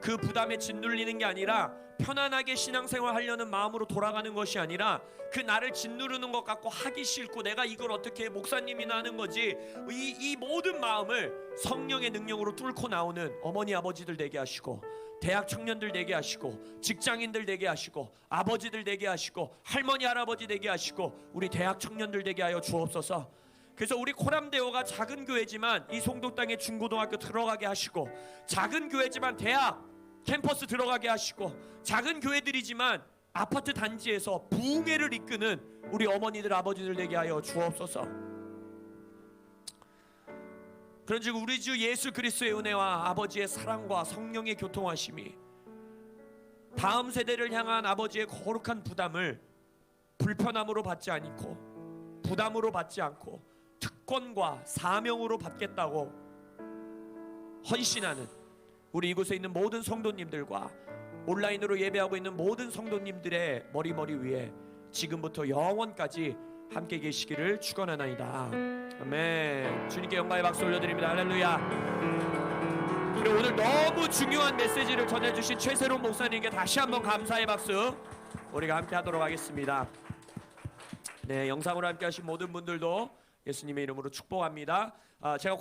그 부담에 짓눌리는 게 아니라 편안하게 신앙생활 하려는 마음으로 돌아가는 것이 아니라 그 나를 짓누르는 것 같고 하기 싫고 내가 이걸 어떻게 목사님이나 하는 거지, 이 모든 마음을 성령의 능력으로 뚫고 나오는 어머니 아버지들 되게 하시고, 대학 청년들 되게 하시고, 직장인들 되게 하시고, 아버지들 되게 하시고, 할머니 할아버지 되게 하시고, 우리 대학 청년들 되게 하여 주옵소서. 그래서 우리 코람데오가 작은 교회지만 이 송도 땅에 중고등학교 들어가게 하시고, 작은 교회지만 대학 캠퍼스 들어가게 하시고, 작은 교회들이지만 아파트 단지에서 부흥회를 이끄는 우리 어머니들 아버지들 되게 하여 주옵소서. 그런즉 우리 주 예수 그리스도의 은혜와 아버지의 사랑과 성령의 교통하심이 다음 세대를 향한 아버지의 거룩한 부담을 불편함으로 받지 않고, 부담으로 받지 않고 특권과 사명으로 받겠다고 헌신하는 우리 이곳에 있는 모든 성도님들과 온라인으로 예배하고 있는 모든 성도님들의 머리 위에 지금부터 영원까지 함께 계시기를 축원하나이다. 아멘. 주님께 영광의 박수 올려드립니다. 할렐루야. 그리고 오늘 너무 중요한 메시지를 전해주신 최세롬 목사님께 다시 한번 감사의 박수 우리가 함께 하도록 하겠습니다. 네, 영상으로 함께 하신 모든 분들도 예수님의 이름으로 축복합니다. 제가